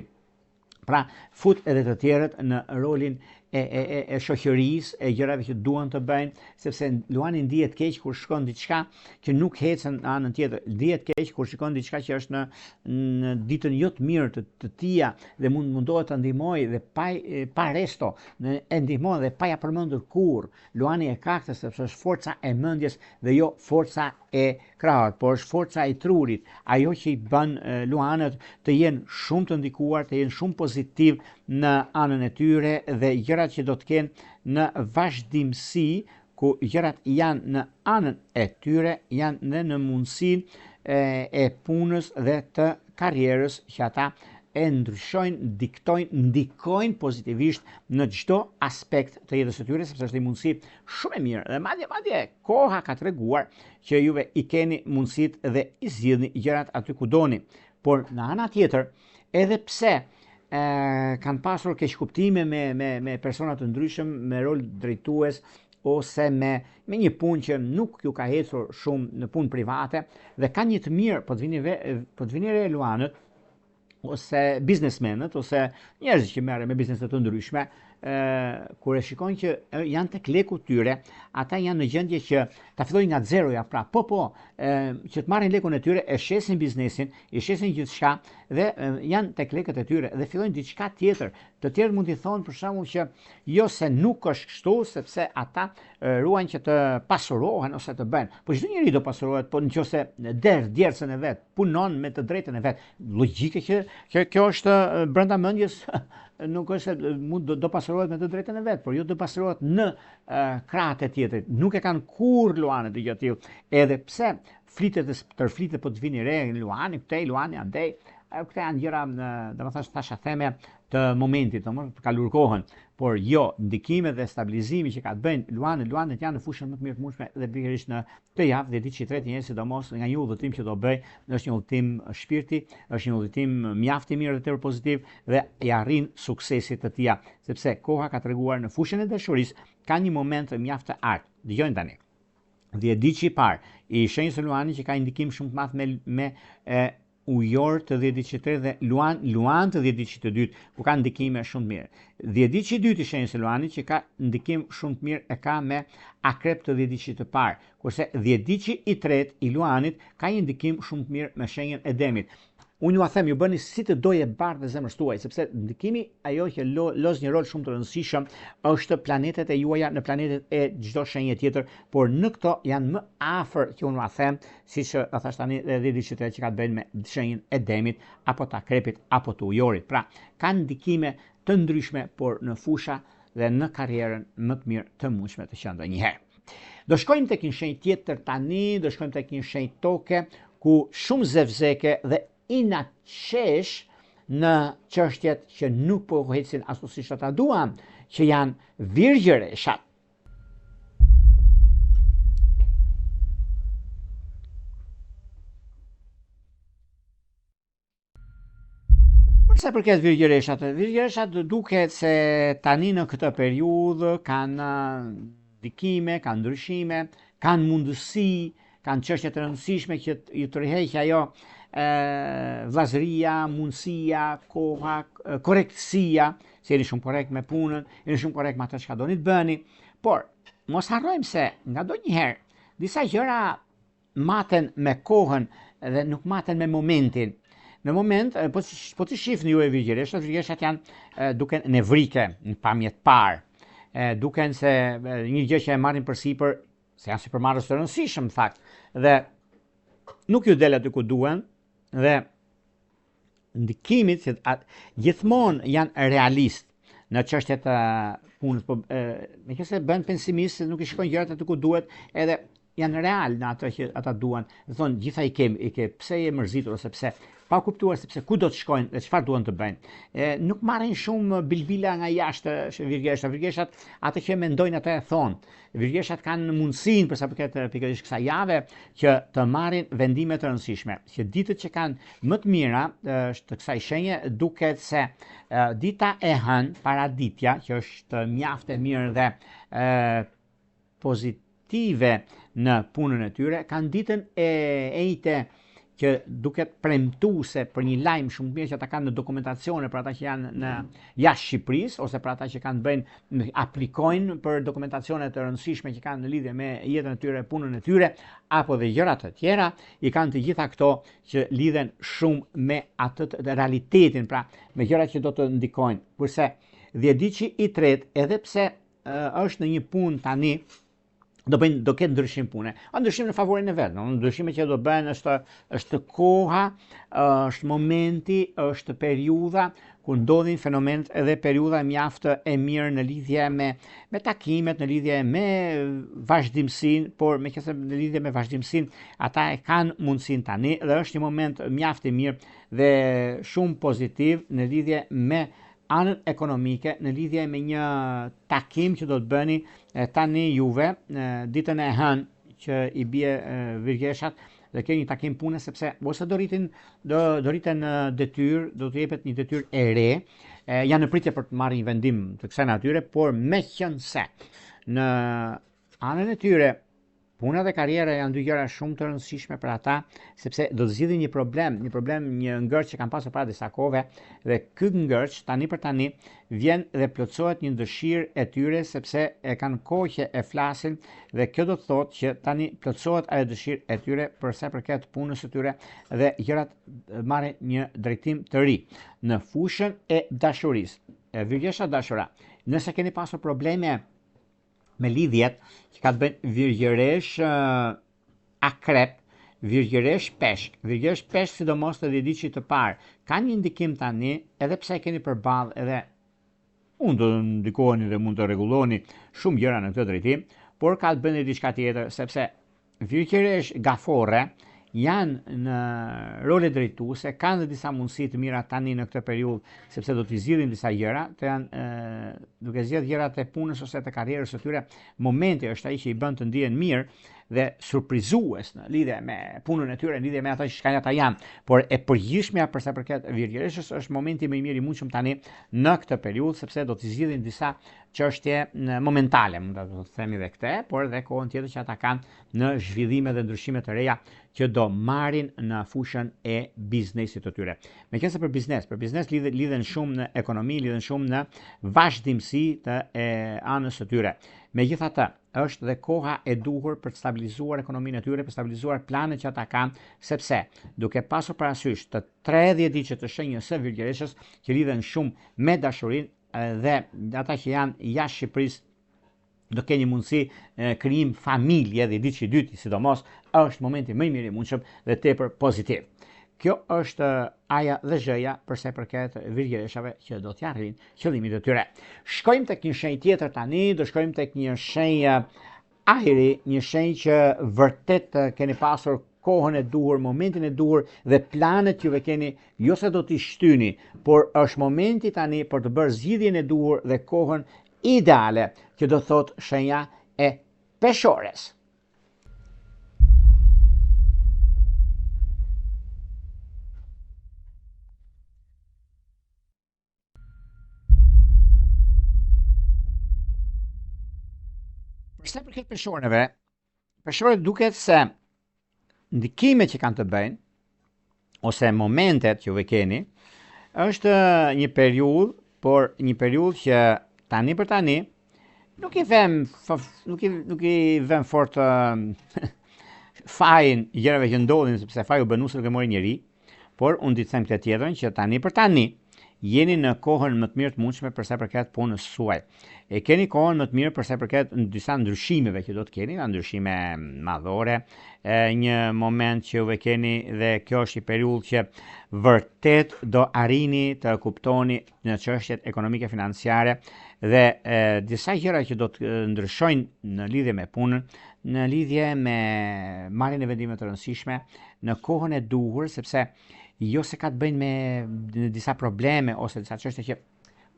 Pra, fut edhe të tjerët në rolin e shoqërisë, e gjërave që duan të bëjnë, sepse luani ndihet keq kur shkon diçka që nuk ecën në anën tjetër. Ndihet keq kur shikon diçka që është në ditën jo të mirë të tia dhe mundohet të ndihmojë dhe pa resto, e ndihmon dhe pa ja përmendur kurrë. Luani e kaktë sepse është forca e mendjes dhe jo forca e krahut, por është forca e trurit. Ajo që i bën luanët të jenë shumë të ndikuar, të jenë shumë pozitiv në anën e tyre dhe gjërat që do të kenë në vazhdimsi, ku gjërat janë në anën e tyre, janë dhe në mundësinë e punës dhe të karrierës që ata e ndryshojnë, ndikojnë pozitivisht në çdo aspekt të jetës së tyre, sepse është një mundësi shumë e mirë. Dhe madje koha ka treguar që juve i keni mundësitë dhe i zgjidhni gjërat aty ku doni. Por në ana tjetër, edhe pse kanë pasur keqkuptime me persona të ndryshëm, me rol drejtues ose me një punë që nuk ju ka ecur shumë në punë private dhe ka një të mirë, po të vini re luanët ose biznesmenët ose njerëzit që merren me biznese të ndryshme, kur e shikojnë që janë tek leku tyre, ata janë në gjendje që ta fillojnë nga zeroja, pra që të marrin lekun e tyre, e shesin biznesin, i shesin gjithçka dhe janë tek lekët e tyre dhe fillojnë diçka tjetër. Të tjerë mund t'i thonë për shembull që jo se nuk është kështu, sepse ata ruajnë që të pasurohen ose të bëjnë. Po çdo njeri do pasurohet, po nëse djersën e vet, punon me të drejtën e vet. Logjike që kjo është brenda mendjes, nuk është se mund do pasurohet me të drejtën e vet, por jo do pasurohet në krahët e tjetrit. Nuk e kanë kurrë luanët e tillë. Edhe pse flitet po të vini re luani këtej, luani andej, këto janë gjëra, domethënë thasha theme të momentit, të kalur kohën, por jo ndikimet dhe stabilizimi që ka të bëjnë luanët janë në fushën më të mirë të mundshme dhe pikërisht në këtë javë dhe ditë që tretë njëri sidomos nga një udhëtim që do bëj, është një udhëtim shpirti, është një udhëtim mjaft i mirë dhe tepër pozitiv dhe i arrin suksesit të tij, sepse koha ka treguar në fushën e dashurisë ka një moment mjaft të artë. Dëgjojnë tani. 10 ditë i parë i shenjës së luanit që ka indikim shumë të madh me ujor të 10 ditë të dhe luan të 10 ditë të dytë, ku ka ndikime shumë të mirë. 10 ditë i dytë i shenjës së luanit që ka ndikim shumë të mirë e ka me akrep të 10 ditë të parë, kurse 10 ditë i tretë i luanit ka një ndikim shumë të mirë me shenjën e demit. unë ju a them, ju bëni si të doje bardhë dhe zemrës tuaj, sepse ndikimi ajo që loz një rol shumë të rëndësishëm është planetet e juaja në planetet e çdo shenje tjetër, por në këto janë më afër që unë a them, siç a thash tani edhe diçka që ka të bëjnë me shenjën e Demit apo të Akrepit apo të Ujorit. Pra, kanë ndikime të ndryshme, por në fusha dhe në karrierën më të mirë të mundshme të qenë ndonjëherë. Do shkojmë tek një shenjë tjetër tani, do shkojmë tek një shenjë toke ku shumë zevzeke dhe inaqesh në çështjet që nuk po ecin ashtu siç ata duan, që janë virgjëreshat. Përsa përket virgjëreshat duket se tani në këtë periudhë kanë ndikime, kanë ndryshime, kanë mundësi, kanë çështje të rëndësishme që ju tërheqë ajo vllazëria, mundësia, koha, korrektësia, se jeni shumë korrekt me punën, jeni shumë korrekt me atë çka doni të bëni, por mos harrojmë se ngadonjëherë disa gjëra maten me kohën dhe nuk maten me momentin. Në moment, po të shifni ju e virgjëreshat janë duken nevrike në pamje të parë, duken se një gjë që e marrin përsipër, se janë sipërmarrës të rëndësishëm në fakt, dhe nuk ju del aty ku duhen, dhe ndikimit që gjithmonë janë realist në çështjet e punës, po meqense bën pensimist se nuk i shikojnë gjërat aty ku duhet, edhe janë real në atë që ata duan. Thonë gjitha i ke pse je mërzitur ose pse pa kuptuar sepse ku do të shkojnë dhe çfarë duan të bëjnë. Nuk marrin shumë bilbila nga jashtë virgjëreshat, atë që mendojnë ata e thonë. Virgjëreshat kanë mundësinë për sa përket pikërisht kësaj jave që të marrin vendime të rëndësishme. Që ditët që kanë më të mira të kësaj shenje duket se dita e hënë, paraditja, që është mjaft e mirë dhe pozitive në punën e tyre, kanë ditën e ejte që duket premtuese për një lajm shumë të mirë që ata kanë në dokumentacione për ata që janë në jashtë Shqipërisë ose për ata që kanë bëjnë aplikojnë për dokumentacione të rëndësishme që kanë në lidhje me jetën e tyre, punën e tyre apo dhe gjëra të tjera, i kanë të gjitha këto që lidhen shumë me atë realitetin, pra me gjërat që do të ndikojnë. Kurse dhjediçi i tretë, edhe pse është në një punë tani, do ketë ndryshim pune. Ndryshim në favorin e vet, ndryshime që do bëhen është koha, është momenti, është periudha ku ndodhin fenomenet edhe periudha mjaft e mirë në lidhje me takimet, në lidhje me vazhdimsinë, por meqense në lidhje me vazhdimsinë ata e kanë mundësinë tani dhe është një moment mjaft i mirë dhe shumë pozitiv në lidhje me anën ekonomike, në lidhje me një takim që do të bëni tani juve ditën e hënë që i bie virgjëreshat dhe keni një takim pune sepse ose do rriten detyrë, do të jepet një detyrë e re, janë në pritje për të marrë një vendim të kësaj natyre, por meqense në anën e tyre puna dhe karriera janë dy gjëra shumë të rëndësishme për ata, sepse do të zgjidhin një problem, një ngërç që kanë pasur para disa kohëve, dhe ky ngërç tani për tani vjen dhe plotësohet një dëshirë e tyre sepse e kanë kohë që e flasin dhe kjo do të thotë që tani plotësohet ajo dëshirë e tyre për sa përket punës së tyre dhe gjërat marrin një drejtim të ri në fushën e dashurisë. Virgjëresha dashura, nëse keni pasur probleme me lidhjet që ka të bëjnë virgjëresh akrep, virgjëresh peshk. Virgjëresh peshk sidomos të dhjediçit të parë. Ka një ndikim tani, edhe pse keni përballë edhe mund të ndikoheni dhe mund të rregulloni shumë gjëra në këtë drejtim, por ka të bëjë diçka tjetër, sepse virgjëresh gaforre janë në role drejtuese, kanë dhe disa mundësi të mira tani në këtë periudhë, sepse do t'i zgjidhin disa gjëra, të janë duke zgjedhur gjërat e punës ose të karrierës së tyre, momenti është ai që i bën të ndihen mirë dhe surprizues në lidhje me punën e tyre, në lidhje me ata që shkanja ata janë, por e përgjithshmja për sa përket virgjëreshës është momenti më i mirë i mundshëm tani në këtë periudhë, sepse do t'i zgjidhin disa çështje momentale, mund të themi edhe këtë, por edhe kohën tjetër që ata kanë në zhvillime dhe ndryshime të reja që do marrin në fushën e biznesit të tyre. Meqense për biznes lidhen shumë në ekonomi, lidhen shumë në vazhdimsi të anës së tyre. Megjithatë, është dhe koha e duhur për të stabilizuar ekonominë e tyre, për të stabilizuar planet që ata kanë, sepse duke pasur parasysh të 30 ditë të shenjës së Virgjëreshës që lidhen shumë me dashurinë dhe ata që janë jashtë Shqipërisë do keni mundësi krijim familje dhe ditë që dyti, sidomos është momenti më i mirë i mundshëm dhe tepër pozitiv. Kjo është aja dhe zhëja përse përket virgjëreshave që do t'ja arrijnë qëllimit e tyre. Shkojmë tek një shenjë tjetër tani, do shkojmë tek një shenjë ajri, një shenjë që vërtet keni pasur kohën e duhur, momentin e duhur dhe planet juve keni jo se do t'i shtyni, por është momenti tani për të bërë zgjidhjen e duhur dhe kohën ideale që do thot shenja e peshores. Përsa përket peshoreve, peshorët duket se ndikimet që kanë të bëjnë, ose momentet që juve keni, është një periudhë, por një periudhë që tani për tani nuk i vëm fort fajin gjërave që ndodhin, sepse faju bënusë nuk e mori njeri, por unë ditë them këtë tjetërën që tani për tani jeni në kohën më të mirë të mundshme përsa përket punës suaj. E keni kohën më të mirë përsa përket në disa ndryshimeve që do të keni, ndryshime madhore, një moment që juve keni dhe kjo është një periudhë që vërtet do arrini të kuptoni në çështjet ekonomike financiare dhe disa gjëra që do të ndryshojnë në lidhje me punën, në lidhje me marrjen e vendimeve të rëndësishme, në kohën e duhur, sepse jo se ka të bëjnë me disa probleme ose disa çështje që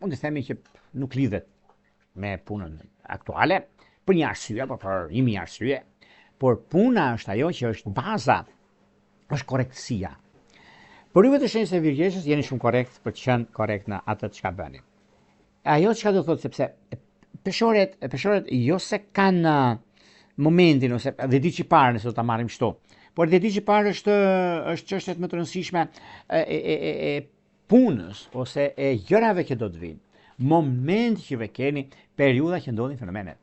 mund të themi që nuk lidhet me punën aktuale, për një arsye apo për 1000 arsye, por puna është ajo që është baza, është korrektësia. Por juve të shenjës së Virgjëreshës jeni shumë korrekt për të qenë korrekt në atë çka bëni. Ajo çka do thotë sepse peshorët jo se kanë momentin ose dhe ditë që parë nëse do ta marrim kështu. Por dhe ditë që parë është çështjet më të rëndësishme e punës ose e gjërave që do të vinë. Moment që juve keni, periudha që ndodhin fenomenet.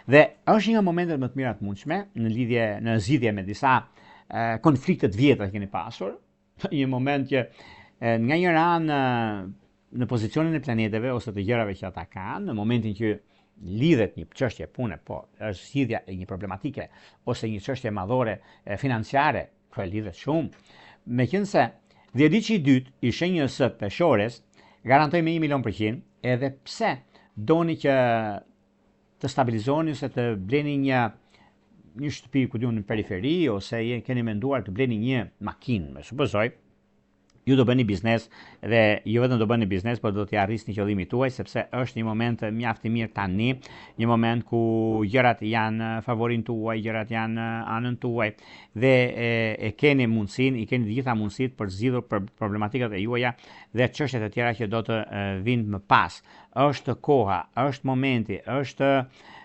Dhe është një nga momentet më të mira të mundshme në zgjidhje me disa konflikte të vjetra që keni pasur, një moment që nga një anë në pozicionin e planeteve ose të gjërave që ata kanë, në momentin që lidhet një çështje pune, po është zgjidhja e një problematike ose një çështje madhore financiare, që lidhet shumë. Meqense dhjetëdiçi i dytë i shenjës së peshores garantoj me 1.000.000%, edhe pse doni që të stabilizoni ose të bleni një shtëpi ku diun në periferi ose keni menduar të bleni një makinë, më supozoj, ju do bëni biznes dhe jo vetëm do bëni biznes, por do t'i arrisni qëllimin tuaj, sepse është një moment mjaft i mirë tani, një moment ku gjërat janë favorin tuaj, gjërat janë anën tuaj dhe i keni të gjitha mundësitë për zgjidhur problematikat e juaja dhe çështjet e tjera që do të vinë më pas. Është koha, është momenti, është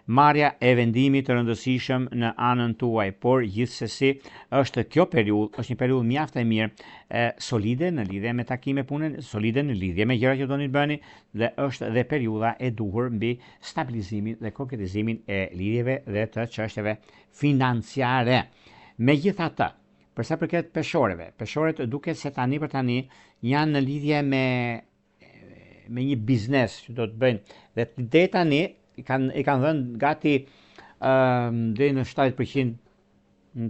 marrja e vendimit të rëndësishëm në anën tuaj, por gjithsesi është kjo periudhë, është një periudhë mjaft e mirë, solide në lidhje me takime punën, solide në lidhje me gjëra që doni të bëni dhe është dhe periudha e duhur mbi stabilizimin dhe konkretizimin e lidhjeve dhe të çështjeve financiare. Megjithatë, përsa përket peshoreve, peshorët duket se tani për tani janë në lidhje me një biznes që do të bëjnë dhe deri tani i kanë dhënë gati deri në 70%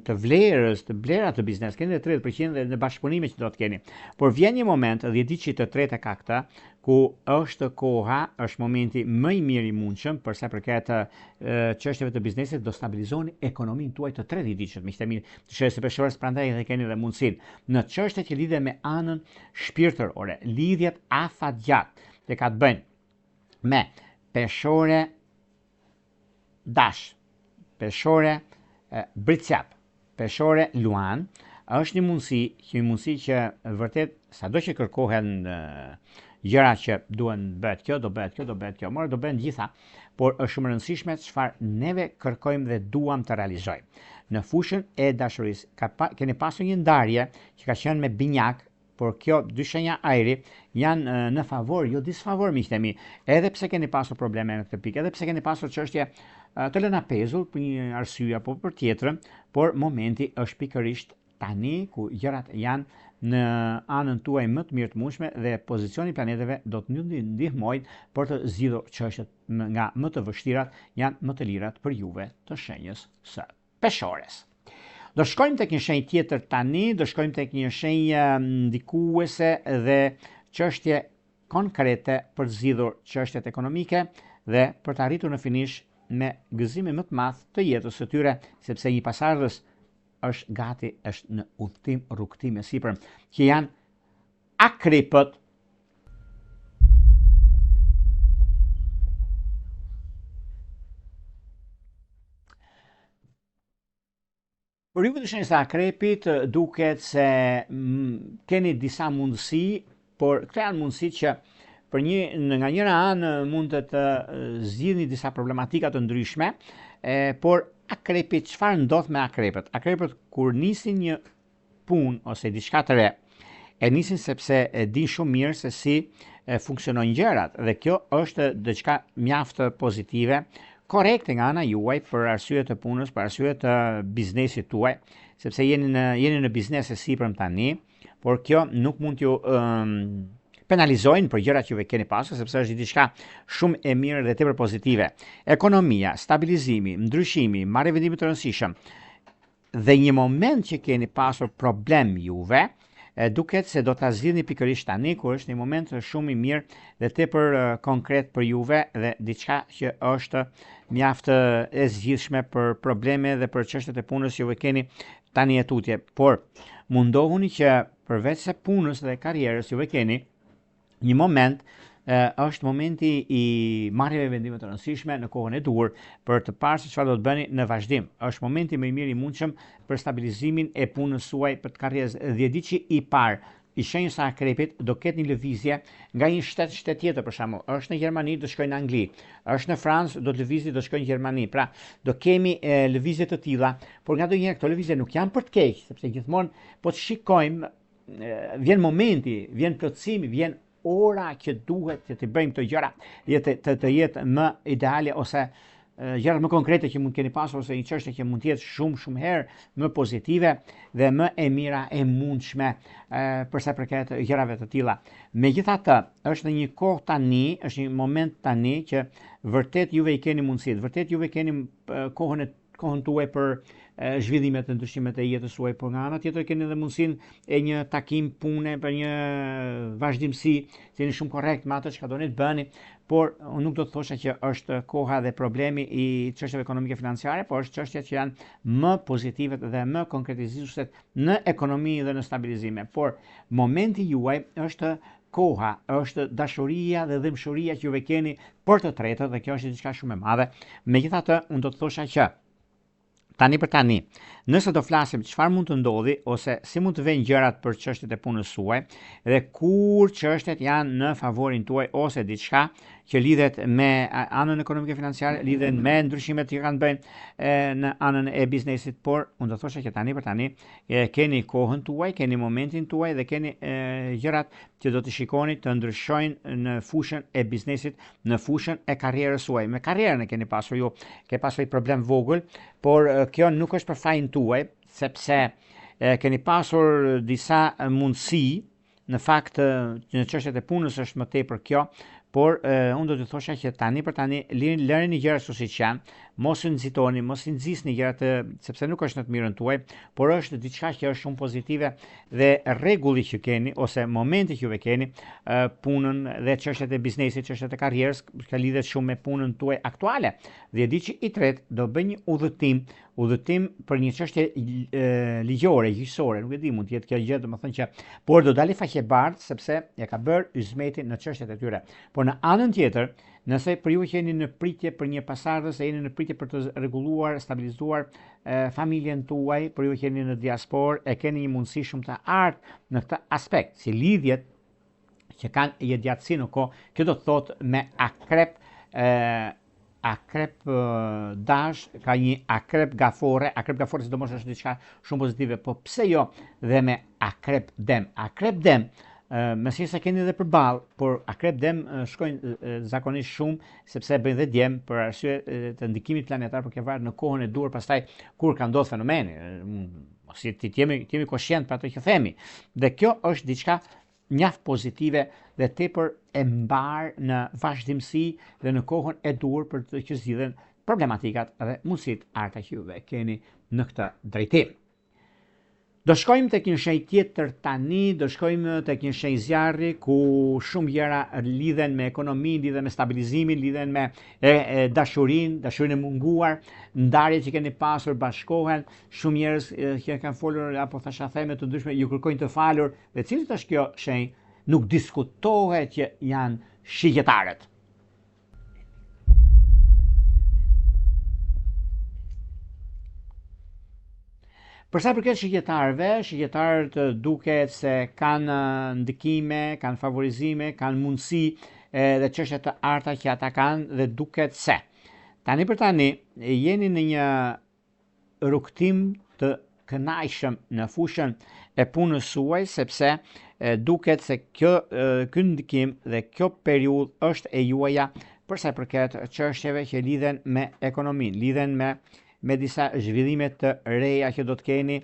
të vlerës, të vlerat të biznes, keni dhe 30% dhe në bashkëpunime që do të keni. Por vjen një moment, dhjetëdiçi të tretë ka këtë, ku është koha, është momenti më i mirë i mundshëm përsa përket çështjeve të biznesit, do stabilizoni ekonominë tuaj të 30 ditëshit, miqtë e mi, të shenjës së peshores, prandaj edhe keni dhe mundësinë në çështjet që lidhen me anën shpirtërore, lidhjet afatgjat që ka të bëjnë me peshore dash, peshore britsjap, peshore luan, është një mundësi që vërtet sado që kërkohen gjëra që duhen bëhet kjo, do bëhet kjo, do bëhet kjo, por do bëhen gjitha, por është shumë e rëndësishme çfarë neve kërkojmë dhe duam të realizojmë. Në fushën e dashurisë keni pasur një ndarje që ka qenë me binjak, por kjo dy shenja ajri janë në favor, jo disfavor, miqtë e mi, edhe pse keni pasur probleme në këtë pikë, edhe pse keni pasur çështje të lëna pezull për një arsye apo për tjetrën, por momenti është pikërisht tani ku gjërat janë në anën tuaj më të mirë të mundshme dhe pozicioni i planeteve do të ndihmojnë për të zgjidhur çështjet nga më të vështirat janë më të lirat për juve të shenjës së peshores. Do shkojmë tek një shenjë tjetër tani, do shkojmë tek një shenjë ndikuese dhe çështje konkrete për të zgjidhur çështjet ekonomike dhe për të arritur në finish me gëzimin më të madh të jetës së tyre, sepse një pasardhës është gati, është në udhtim rrugtime sipër, që janë akrepët. Për juve të shenjës së akrepit duket se keni disa mundësi, por këto janë mundësi që për nga njëra anë mund të zgjidhni disa problematika të ndryshme, por akrepit, çfarë ndodh me akrepët? Akrepët kur nisin një punë ose diçka të re, e nisin sepse e din shumë mirë se si funksionojnë gjërat dhe kjo është diçka mjaft pozitive, korrekte nga ana juaj për arsye të punës, për arsye të biznesit tuaj, sepse jeni në biznes e sipërm tani, por kjo nuk mund t'ju penalizojnë për gjërat që ju keni pasur, sepse është diçka shumë e mirë dhe tepër pozitive. Ekonomia, stabilizimi, ndryshimi, marrë vendime të rëndësishëm. Dhe një moment që keni pasur problem juve, duket se do ta zgjidhni pikërisht tani, kur është një moment shumë i mirë dhe tepër konkret për juve dhe diçka që është mjaft e zgjidhshme për probleme dhe për çështjet e punës që ju keni tani e tutje. Por mundohuni që përveç se punës dhe karrierës ju keni një moment, është momenti i marrjeve vendime të rëndësishme në kohën e duhur për të parë se çfarë do të bëni në vazhdim. Është momenti më i mirë i mundshëm për stabilizimin e punës suaj, për të karrierës. Dhjetëdiçi i parë i shenjës së akrepit do ketë një lëvizje nga një shtet tjetër, për shembull, është në Gjermani, do shkojnë në Angli, është në Francë, do të lëvizi, do shkojnë në Gjermani. Pra, do kemi lëvizje të tilla, por ngadonjëherë këto lëvizje nuk janë për të keq, sepse gjithmonë po të shikojmë, vjen momenti, vjen plotësimi, vjen ora që duhet që të bëjmë këto gjëra, të jetë më ideale ose gjërat më konkrete që mund keni pasur ose një çështje që mund të jetë shumë herë më pozitive dhe më e mira e mundshme për sa përket gjërave të tilla. Megjithatë, është në një kohë tani, është një moment tani që vërtet juve i keni mundësitë, vërtet juve keni kohën tuaj për zhvillimet e ndryshimet e jetës suaj, por nga ana tjetër keni edhe mundësinë e një takim pune për një vazhdimsi, jeni shumë korrekt me atë çka doni të bëni, por unë nuk do të thosha që është koha dhe problemi i çështjeve ekonomike financiare, por është çështjet që janë më pozitive dhe më konkretizuese në ekonomi dhe në stabilizime. Por momenti juaj është koha, është dashuria dhe dhimbshuria që juve keni për të tretët dhe kjo është diçka shumë e madhe. Megjithatë, unë do të thosha që tani për tani, nëse do flasim çfarë mund të ndodhi ose si mund të vënë gjërat për çështjet e punës suaj dhe kur çështjet janë në favorin tuaj ose diçka që lidhet me anën ekonomike financiare, lidhen me ndryshimet që kanë bënë në anën e biznesit, por unë do thosha që tani për tani keni kohën tuaj, keni momentin tuaj dhe keni gjërat që do të shikoni të ndryshojnë në fushën e biznesit, në fushën e karrierës suaj. Me karrierën e keni pasur ju, ke pasur problem vogël, por kjo nuk është për fajin tuaj, sepse keni pasur disa mundësi, në fakt në çështjet e punës është më tepër kjo, por unë do të thosha që tani për tani lëreni gjërat ashtu siç janë, mos u nxitoni, mos i nxisni gjërat sepse nuk është në të mirën tuaj, por është diçka që është shumë pozitive dhe rregulli që keni ose momenti që ju keni punën dhe çështjet e biznesit, çështjet e karrierës, që lidhet shumë me punën tuaj aktuale. Dhe diçi i tretë do bëj një udhëtim për një çështje ligjore, gjyqësore, nuk e di, mund të jetë kjo gjë, domethënë që por do dalë faqebardh sepse ja ka bërë yzmetin në çështjet e tyre. Por në anën tjetër, nëse për ju që jeni në pritje për një pasardhës, jeni në pritje për të rregulluar, stabilizuar familjen tuaj, për ju që jeni në diasporë, e keni një mundësi shumë të artë në këtë aspekt, si lidhjet që kanë jetëgjatësi në kohë, kjo do të thotë me akrep është ka një akrep gafore sidomos është diçka shumë pozitive, po pse jo dhe me akrep dem? Akrep dem, mesi se keni edhe përballë, por akrep dem shkojnë zakonisht shumë sepse bëjnë dhe djem për arsye të ndikimit planetar, por kjo varet në kohën e duhur pastaj kur ka ndodhur fenomeni. Si ti jemi koshient për ato që themi. Dhe kjo është diçka mjaft pozitive dhe tepër e mbar në vazhdimsi dhe në kohën e duhur për të që zgjidhen problematikat dhe mundësitë arta që juve keni në këtë drejtim. Do shkojmë tek një shenjë tjetër tani, do shkojmë tek një shenjë zjarri ku shumë gjëra lidhen me ekonominë, lidhen me stabilizimin, lidhen me dashurinë e munguar, ndarjet që keni pasur bashkohen, shumë njerëz që kanë folur apo thasha theme të ndryshme ju kërkojnë të falur, dhe cilit është kjo shenjë? Nuk diskutohet që janë shigjetarët. Për sa përket shigjetarët duket se kanë ndikime, kanë favorizime, kanë mundësi dhe çështje të arta që ata kanë dhe duket se tani për tani jeni në një rrugtim të kënaqshëm në fushën e punës suaj, sepse duket se ky ndikim dhe kjo periudhë është e juaja për sa përket çështjeve që lidhen me ekonominë, lidhen me disa zhvillime të reja që do të keni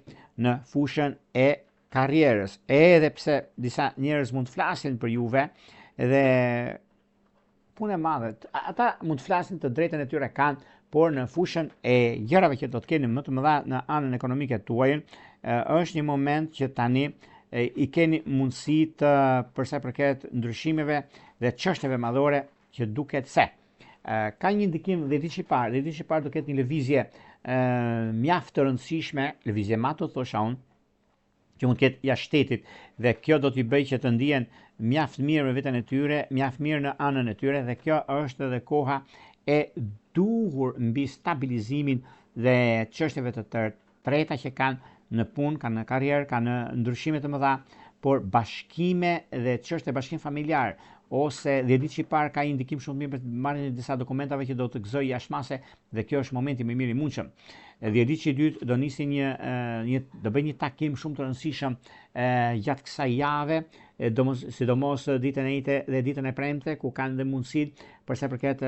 në fushën e karrierës, edhe pse disa njerëz mund të flasin për juve dhe punë e madhe, ata mund të flasin të drejtën e tyre kanë, por në fushën e gjërave që do të keni më të mëdha në anën ekonomike tuaj, është një moment që tani i keni mundësi të përsa përket ndryshimeve dhe çështjeve madhore që duket se ka një ndikim dhe ditë që parë do ketë një lëvizje mjaft të rëndësishme, lëvizje mato thosha unë, që mund të ketë jashtë shtetit, dhe kjo do t'i bëjë që të ndihen mjaft mirë me veten e tyre, mjaft mirë në anën e tyre, dhe kjo është edhe koha e duhur mbi stabilizimin dhe çështjeve të treta që kanë në punë, kanë në karrierë, kanë në ndryshime të mëdha, por bashkime dhe çështje bashkim familjar ose dhe ditë që parë ka një ndikim shumë mirë për marrjen e disa dokumentave që do të gëzoj jashtëmase, dhe kjo është momenti më mirë i mundshëm. Dhe ditë që dytë do nisi do bëj një takim shumë të rëndësishëm gjatë kësaj jave, sidomos ditën e njëjtë dhe ditën e premte, ku kanë dhe mundësi për sa përket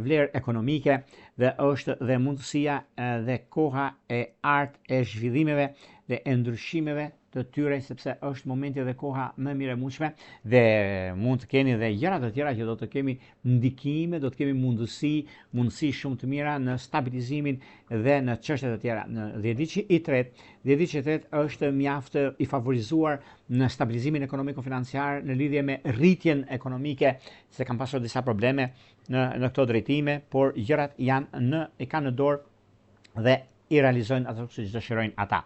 vlerë ekonomike, dhe është dhe mundësia dhe koha e artë e zhvillimeve dhe e ndryshimeve të tyre, sepse është momenti dhe koha më mirë e mundshme, dhe mund të keni dhe gjëra të tjera që do të kemi ndikime, do të kemi mundësi shumë të mira në stabilizimin dhe në çështjet e tjera. Dhe diçi i tretë është mjaft i favorizuar në stabilizimin ekonomiko-financiar në lidhje me rritjen ekonomike, se kanë pasur disa probleme në këto drejtime, por gjërat i kanë në dorë dhe i realizojnë ato që dëshirojnë ata.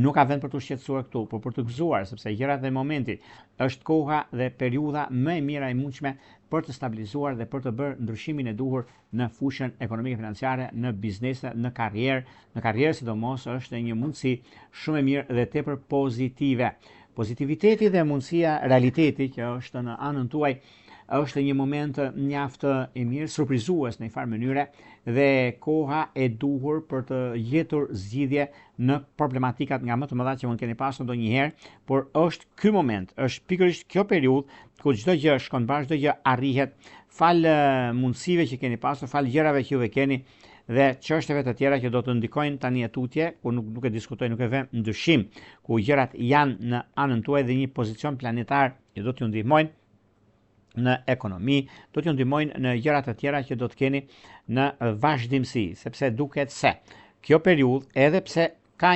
Nuk ka vend për të shqetësuar këtu, por për të gëzuar, sepse gjërat dhe momenti është koha dhe periudha më e mira e mundshme për të stabilizuar dhe për të bërë ndryshimin e duhur në fushën ekonomike financiare, në biznese, në karrierë. Në karrierë sidomos është një mundësi shumë e mirë dhe tepër pozitive. Pozitiviteti dhe mundësia realiteti që është në anën tuaj është një moment mjaft i mirë, surprizues në një farë mënyre, dhe koha e duhur për të gjetur zgjidhje në problematikat nga më të mëdha që mund keni pasur ndonjëherë, por është ky moment, është pikërisht kjo periudhë ku çdo gjë shkon bashkë, çdo gjë arrihet fal mundësive që keni pasur, fal gjërave që juve keni dhe çështjeve të tjera që do të ndikojnë tani e tutje, ku nuk e diskutoj, nuk e vëm ndryshim, ku gjërat janë në anën tuaj dhe një pozicion planetar që do t'ju ndihmojnë në ekonomi, do t'ju ndihmojnë në gjëra të tjera që do të keni në vazhdimsi, sepse duket se kjo periudhë, edhe pse ka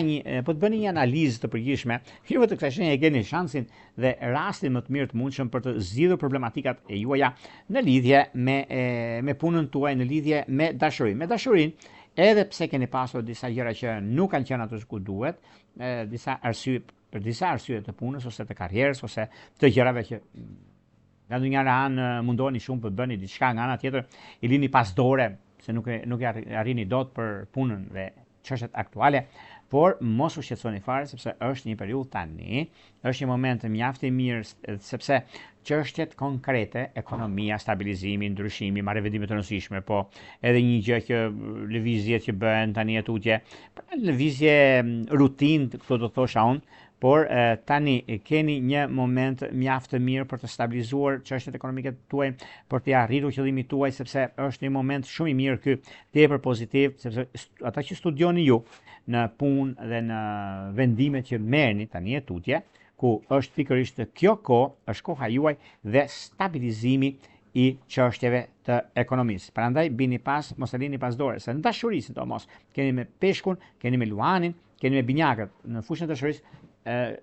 po të bëni një analizë të përgjithshme, juve të kësaj shenje e keni shansin dhe rastin më të mirë të mundshëm për të zgjidhur problematikat e juaja në lidhje me punën tuaj, në lidhje me dashurinë. Me dashurinë, edhe pse keni pasur disa gjëra që nuk kanë qenë ato ku duhet, për disa arsye të punës ose të karrierës ose të gjërave që nga ndonjëra anë mundoni shumë për të bëni diçka, nga ana tjetër i lini pas dore se nuk e arrini dot për punën dhe çështjet aktuale. por mos u shqetësoni fare sepse është një periudhë tani, është një moment mjaft i mirë sepse çështjet konkrete, ekonomia, stabilizimi, ndryshimi, marrëvendime të rëndësishme, po edhe një gjë që lëvizjet që bëhen tani atutje, lëvizje rutinë, këto do thosha unë, por tani keni një moment mjaft të mirë për të stabilizuar çështjet ekonomike tuaj, për të arritur qëllimin tuaj, sepse është një moment shumë i mirë ky, tepër pozitiv, sepse ata që studioni ju në punë dhe në vendimet që merrni tani tutje, ku është pikërisht kjo kohë, është koha juaj dhe stabilizimi i çështjeve të ekonomisë. Prandaj bini pas, mos e lini pas dore, se në dashuri sidomos, keni me peshkun, keni me luanin, keni me binjakët, në fushën e dashurisë,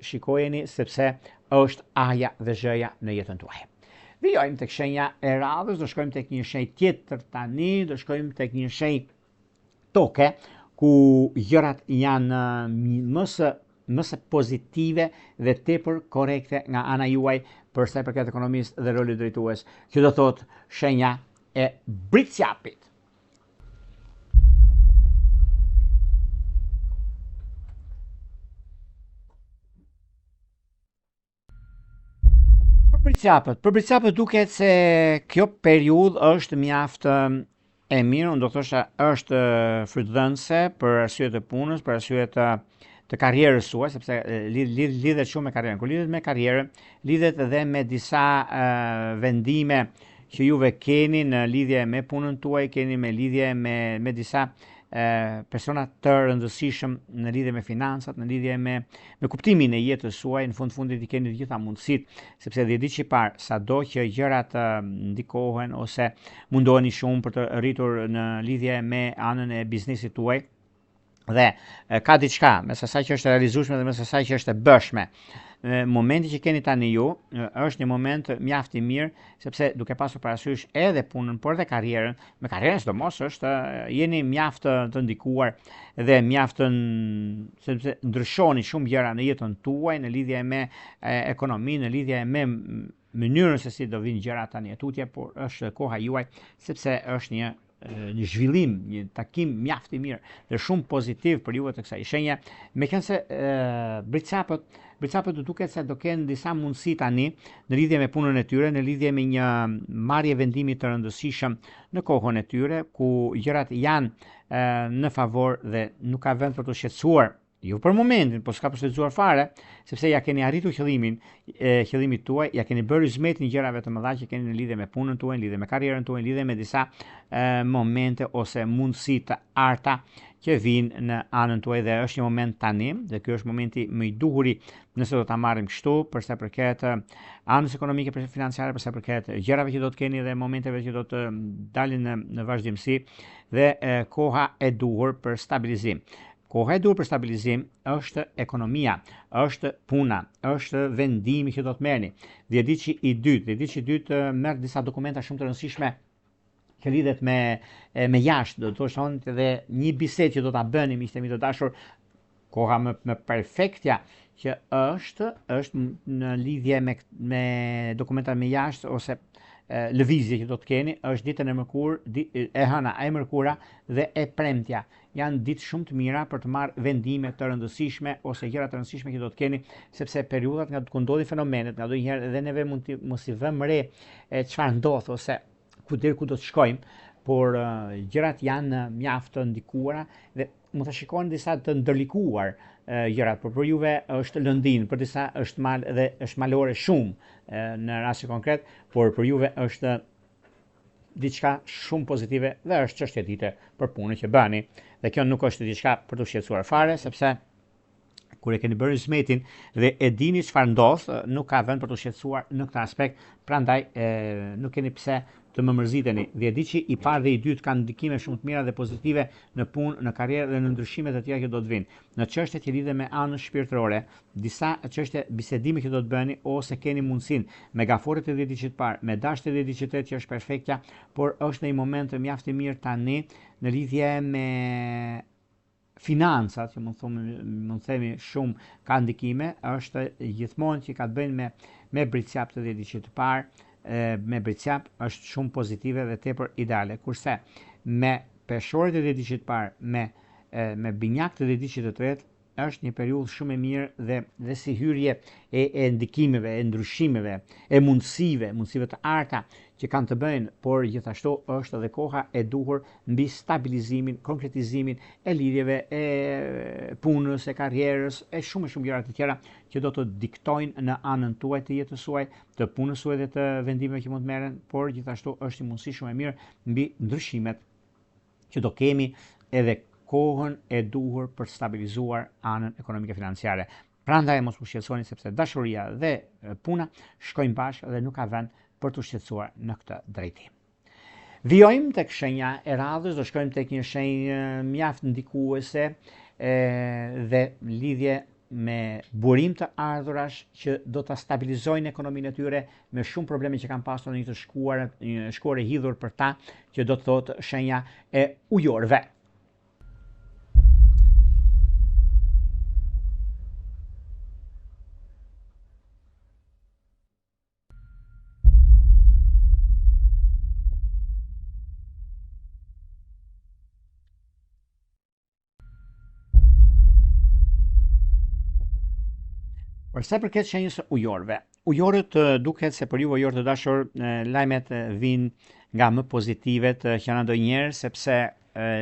shikojeni sepse është aja dhe zhëja në jetën tuaj. Vijojmë tek shenja e radhës, do shkojmë tek një shenjë tjetër tani, do shkojmë tek një shenjë toke, ku gjërat janë më së pozitive dhe tepër korrekte nga ana juaj për sa i përket ekonomisë dhe rolit drejtues. Kjo do thotë shenja e britsjapit. Për britsjapët duket se kjo periudhë është mjaft e mirë, unë do thosha është frytdhënëse për arsye të punës, për arsye të karrierës suaj, sepse lidhet shumë me karrierën. Kur lidhet me karrierën, lidhet edhe me disa vendime që juve keni në lidhje me punën tuaj, keni me lidhje me disa persona të rëndësishëm në lidhje me financat, në lidhje me kuptimin e jetës suaj, në fundit I keni të gjitha mundësitë, sepse dhe ditë që parë, sado që gjërat ndikohen ose mundoheni shumë për të rritur në lidhje me anën e biznesit tuaj, dhe ka diçka mes asaj që është realizueshme dhe mes asaj që është e bëshme. Momenti që keni tani ju është një moment mjaft I mirë, sepse duke pasur parasysh edhe punën, por edhe karrierën, me karrierën sidomos jeni mjaft të ndikuar dhe mjaft sepse ndryshoni shumë gjëra në jetën tuaj, në lidhje me ekonominë, në lidhje me mënyrën se si do vinë gjërat tani tutje, por është koha juaj sepse është një zhvillim, një takim mjaft I mirë dhe shumë pozitiv për juve të kësaj shenje, meqense britsapët do duket se do kenë disa mundësi tani në lidhje me punën e tyre, në lidhje me një marrje vendimi të rëndësishëm në kohën e tyre, ku gjërat janë në favor dhe nuk ka vend për të shqetësuar. Jo për momentin, po s'ka për shqetësuar fare, sepse ja keni arritur qëllimit tuaj, ja keni bërë zmetin gjërave të mëdha që keni në lidhje me punën tuaj, në lidhje me karrierën tuaj, në lidhje me disa momente ose mundësi të arta që vinë në anën tuaj, dhe është një moment tani, dhe ky është momenti më I duhuri nëse do ta marrim kështu, për sa përket anës ekonomike financiare, për sa përket gjërave që do të keni dhe momenteve që do të dalin në vazhdimsi, dhe koha e duhur për stabilizim. Koha e duhur për stabilizim është ekonomia, është puna, është vendimi që do të merrni. Dhjetëdiçi I dytë merr disa dokumenta shumë të rëndësishme që lidhet me jashtë, do të thonë edhe një bisedë që do ta bëni miqtë mi të dashur, koha më perfektja që është në lidhje me dokumentat me jashtë ose lëvizje që do të keni, është ditën e mërkurë, e hëna, e mërkura dhe e premtja. Janë ditë shumë të mira për të marrë vendime të rëndësishme ose gjëra të rëndësishme që do të keni, sepse periudhat nga ku ndodhin fenomenet, nga ndonjëherë edhe neve mos I vëmë re çfarë ndodh ose ku do të shkojmë, por gjërat janë mjaft të ndikuara dhe mund ta shikoni disa të ndërlikuar gjërat, por për juve është lëndin, për disa është mal dhe është malore shumë në rast konkret, por për juve është diçka shumë pozitive dhe është çështje dite për punën që bëni. Dhe kjo nuk është diçka për të shqetësuar fare, sepse kur e keni bërë zmetin dhe e dini çfarë ndodh, nuk ka vend për të shqetësuar në këtë aspekt, prandaj nuk keni pse të më mërziteni. Dhjetëdiçi I parë dhe I dytë kanë ndikime shumë të mira dhe pozitive në punë, në karrierë dhe në ndryshimet e tjera që do të vinë. Në çështjet që lidhen me anën shpirtërore, disa çështje bisedimi që do të bëni ose keni mundësinë me gaforet e dhjetëdiçit parë, me dashjet e dhjetëdiçit që është perfektja, por është në një moment mjaft I mirë tani në lidhje me financat, që mund themi shumë ka ndikime, është gjithmonë që ka të bëjnë me britsjap të dhjetëdiçit të parë, me britsjap është shumë pozitive dhe tepër ideale, kurse me peshorët e dhjetëdiçit parë, me binjak të dhjetëdiçit të tretë, është një periudhë shumë e mirë dhe si hyrje e ndikimeve, e ndryshimeve, e mundësive të arta që kanë të bëjnë, por gjithashtu është edhe koha e duhur mbi stabilizimin, konkretizimin e lidhjeve, e punës, e karrierës, e shumë gjëra të tjera që do të diktojnë në anën tuaj të jetës suaj, të punës suaj dhe të vendimeve që mund të merren, por gjithashtu është një mundësi shumë e mirë mbi ndryshimet që do kemi edhe kohën e duhur për të stabilizuar anën ekonomike financiare. Prandaj mos u shqetësoni sepse dashuria dhe puna shkojnë bashkë dhe nuk ka vend për të shqetësuar në këtë drejtim. Vijojmë tek shenja e radhës, do shkojmë tek një shenjë mjaft ndikuese dhe lidhje me burim të ardhurash që do ta stabilizojnë ekonominë e tyre me shumë probleme që kanë pasur në një të shkuar e hidhur për ta, që do të thotë shenja e ujorëve. Për sa i përket shenjës së ujorëve, ujorët duket se për ju ujorë të dashur lajmet vinë nga më pozitivet që na ndonjëherë sepse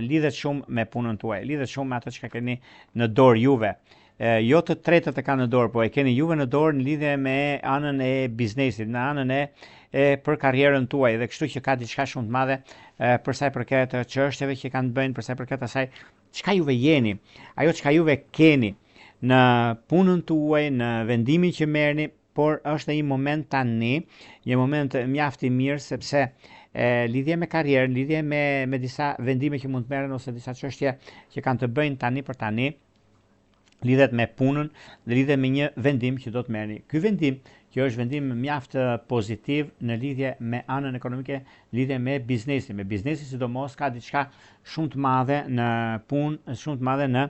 lidhet shumë me punën tuaj, lidhet shumë me atë që keni në dorë juve. Jo të tretët e kanë në dorë, po e keni juve në dorë në lidhje me anën e biznesit, në anën e për karrierën tuaj, dhe kështu që ka diçka shumë të madhe për sa i përket çështjeve që kanë të bëjnë, për sa i përket asaj çka juve jeni, ajo çka juve keni në punën tuaj, në vendimin që merrni, por është një moment tani, një moment mjaft i mirë sepse lidhje me karrierën, lidhje me disa vendime që mund të merren ose disa çështje që kanë të bëjnë tani për tani, lidhet me punën dhe lidhet me një vendim që do të merrni. Ky vendim që është vendim mjaft pozitiv në lidhje me anën ekonomike, lidhje me biznesin sidomos ka diçka shumë të madhe në punë, shumë të madhe në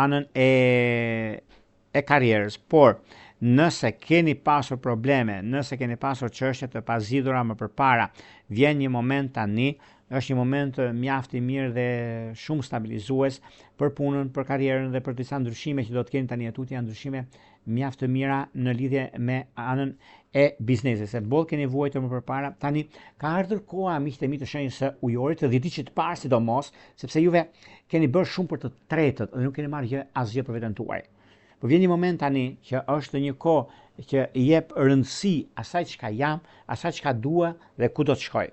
anën e karrierës. Por nëse keni pasur probleme, nëse keni pasur çështje të pazgjidhura më përpara, vjen një moment tani, është një moment mjaft i mirë dhe shumë stabilizues për punën, për karrierën dhe për disa ndryshime që do të keni tani atut, janë ndryshime mjaft të mira në lidhje me anën e biznesit. Se boll keni vuajtur më përpara, tani ka ardhur koha, miqtë e mi, të shenjës së ujorit, të 10 të parë sidomos, sepse juve keni bërë shumë për të tretët dhe nuk keni marrë asgjë për veten tuaj. Po vjen një moment tani që është një kohë që i jep rëndësi asaj çka jam, asaj çka dua dhe ku do të shkoj.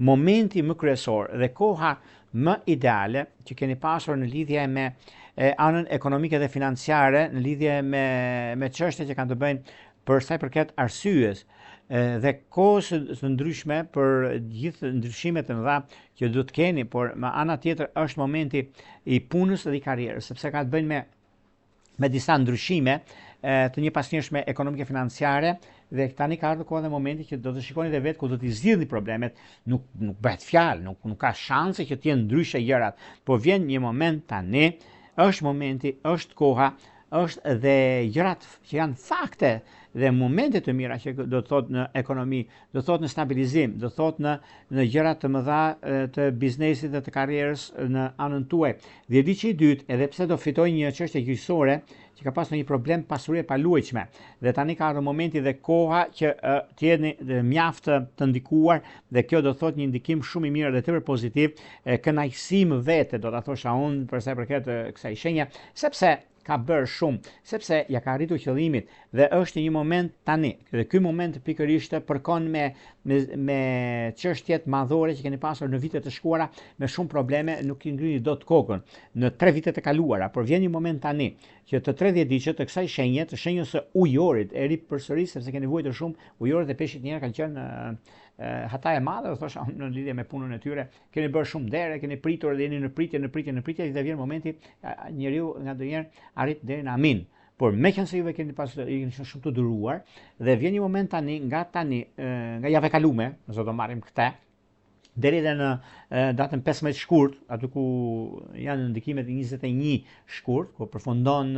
Momenti më kryesor dhe koha më ideale që keni pasur në lidhje me anën ekonomike dhe financiare, në lidhje me çështjet që kanë të bëjnë për sa i përket arsyes dhe kohës së ndryshme për gjithë ndryshimet e mëdha që do të keni, por me ana tjetër është momenti i punës dhe i karrierës, sepse ka të bëjnë me disa ndryshime të një pasnjëshme ekonomike financiare, dhe tani ka ardhur koha dhe momenti që do të shikoni dhe vetë ku do t'i zgjidhni problemet, nuk bëhet fjalë, nuk ka shanse që të jenë ndryshe gjërat, por vjen një moment tani, është momenti, është koha, është dhe gjërat që janë fakte dhe momente të mira që do të thotë në ekonomi, do të thotë në stabilizim, do të thotë në gjëra të mëdha të biznesit dhe të karrierës në anën tuaj. Dhe e di që i dytë, edhe pse do fitoj një çështje gjyqësore që ka pasur një problem pasurie paluajtshme, dhe tani ka ardhur momenti dhe koha që të jeni mjaft të ndikuar, dhe kjo do të thotë një ndikim shumë i mirë dhe tepër pozitiv, kënaqësi më vete, do ta thosha unë për sa i përket kësaj shenje, sepse ka bërë shumë, sepse ja ka arritur qëllimit dhe është një moment tani. Dhe ky moment pikërisht përkon me çështjet madhore që keni pasur në vitet e shkuara, me shumë probleme, nuk i ngrini dot kokën në 3 vitet e kaluara, por vjen një moment tani që të 30 ditë të kësaj shenje, të shenjës së ujorit, e ri përsëris sepse keni vuajtur shumë, ujorët dhe peshqit njerë kanë qenë hata e madhe, thosha në lidhje me punën e tyre, keni bërë shumë dere, keni pritur dhe jeni në pritje, dhe vjen momenti njeriu nga ndonjëherë arrit deri në amin. Por meqense juve keni shumë të duruar, dhe vjen një moment tani, nga java e kalume, nëse do marrim këtë, deri edhe në datën 15 shkurt, aty ku janë ndikimet 21 shkurt, ku përfundon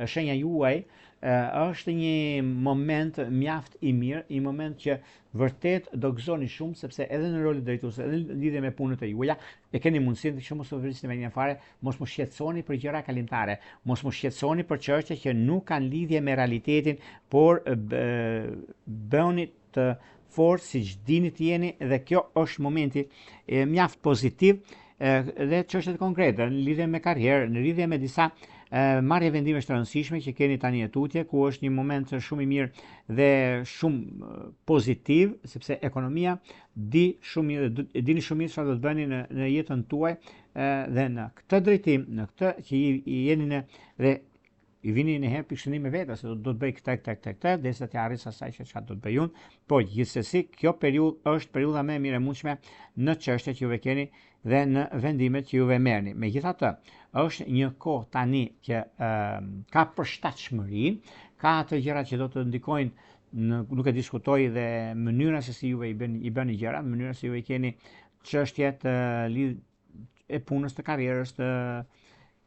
shenja juaj, është një moment mjaft i mirë, një moment që vërtet do gëzoni shumë, sepse edhe në rolin drejtues, edhe në lidhje me punët e juaja, e keni mundësinë që mos u vrisni me një fare, mos më shqetësoni për gjëra kalimtare, mos më shqetësoni për çështje që nuk kanë lidhje me realitetin, por bëni të fort siç dini të jeni, dhe kjo është momenti mjaft pozitiv dhe çështjet konkrete në lidhje me karrierë, në lidhje me disa marrje vendimesh të rëndësishme që keni tani e tutje, ku është një moment shumë i mirë dhe shumë pozitiv, sepse ekonomia dini shumë mirë çfarë do të bëni në jetën tuaj, dhe në këtë drejtim, në këtë që i jeni në, dhe i vini një herë pikë me vetë, se do të bëj këtë, derisa të arris asaj që çfarë do të bëj unë, po gjithsesi kjo periudhë është periudha më e mirë e mundshme në çështjet që juve keni dhe në vendimet që juve merrni. Megjithatë, është një kohë tani që ka përshtatshmëri, ka ato gjëra që do të ndikojnë, nuk e diskutoj, dhe mënyra se si juve i bëni gjërat, mënyra se juve i keni çështjet e punës, të karrierës, të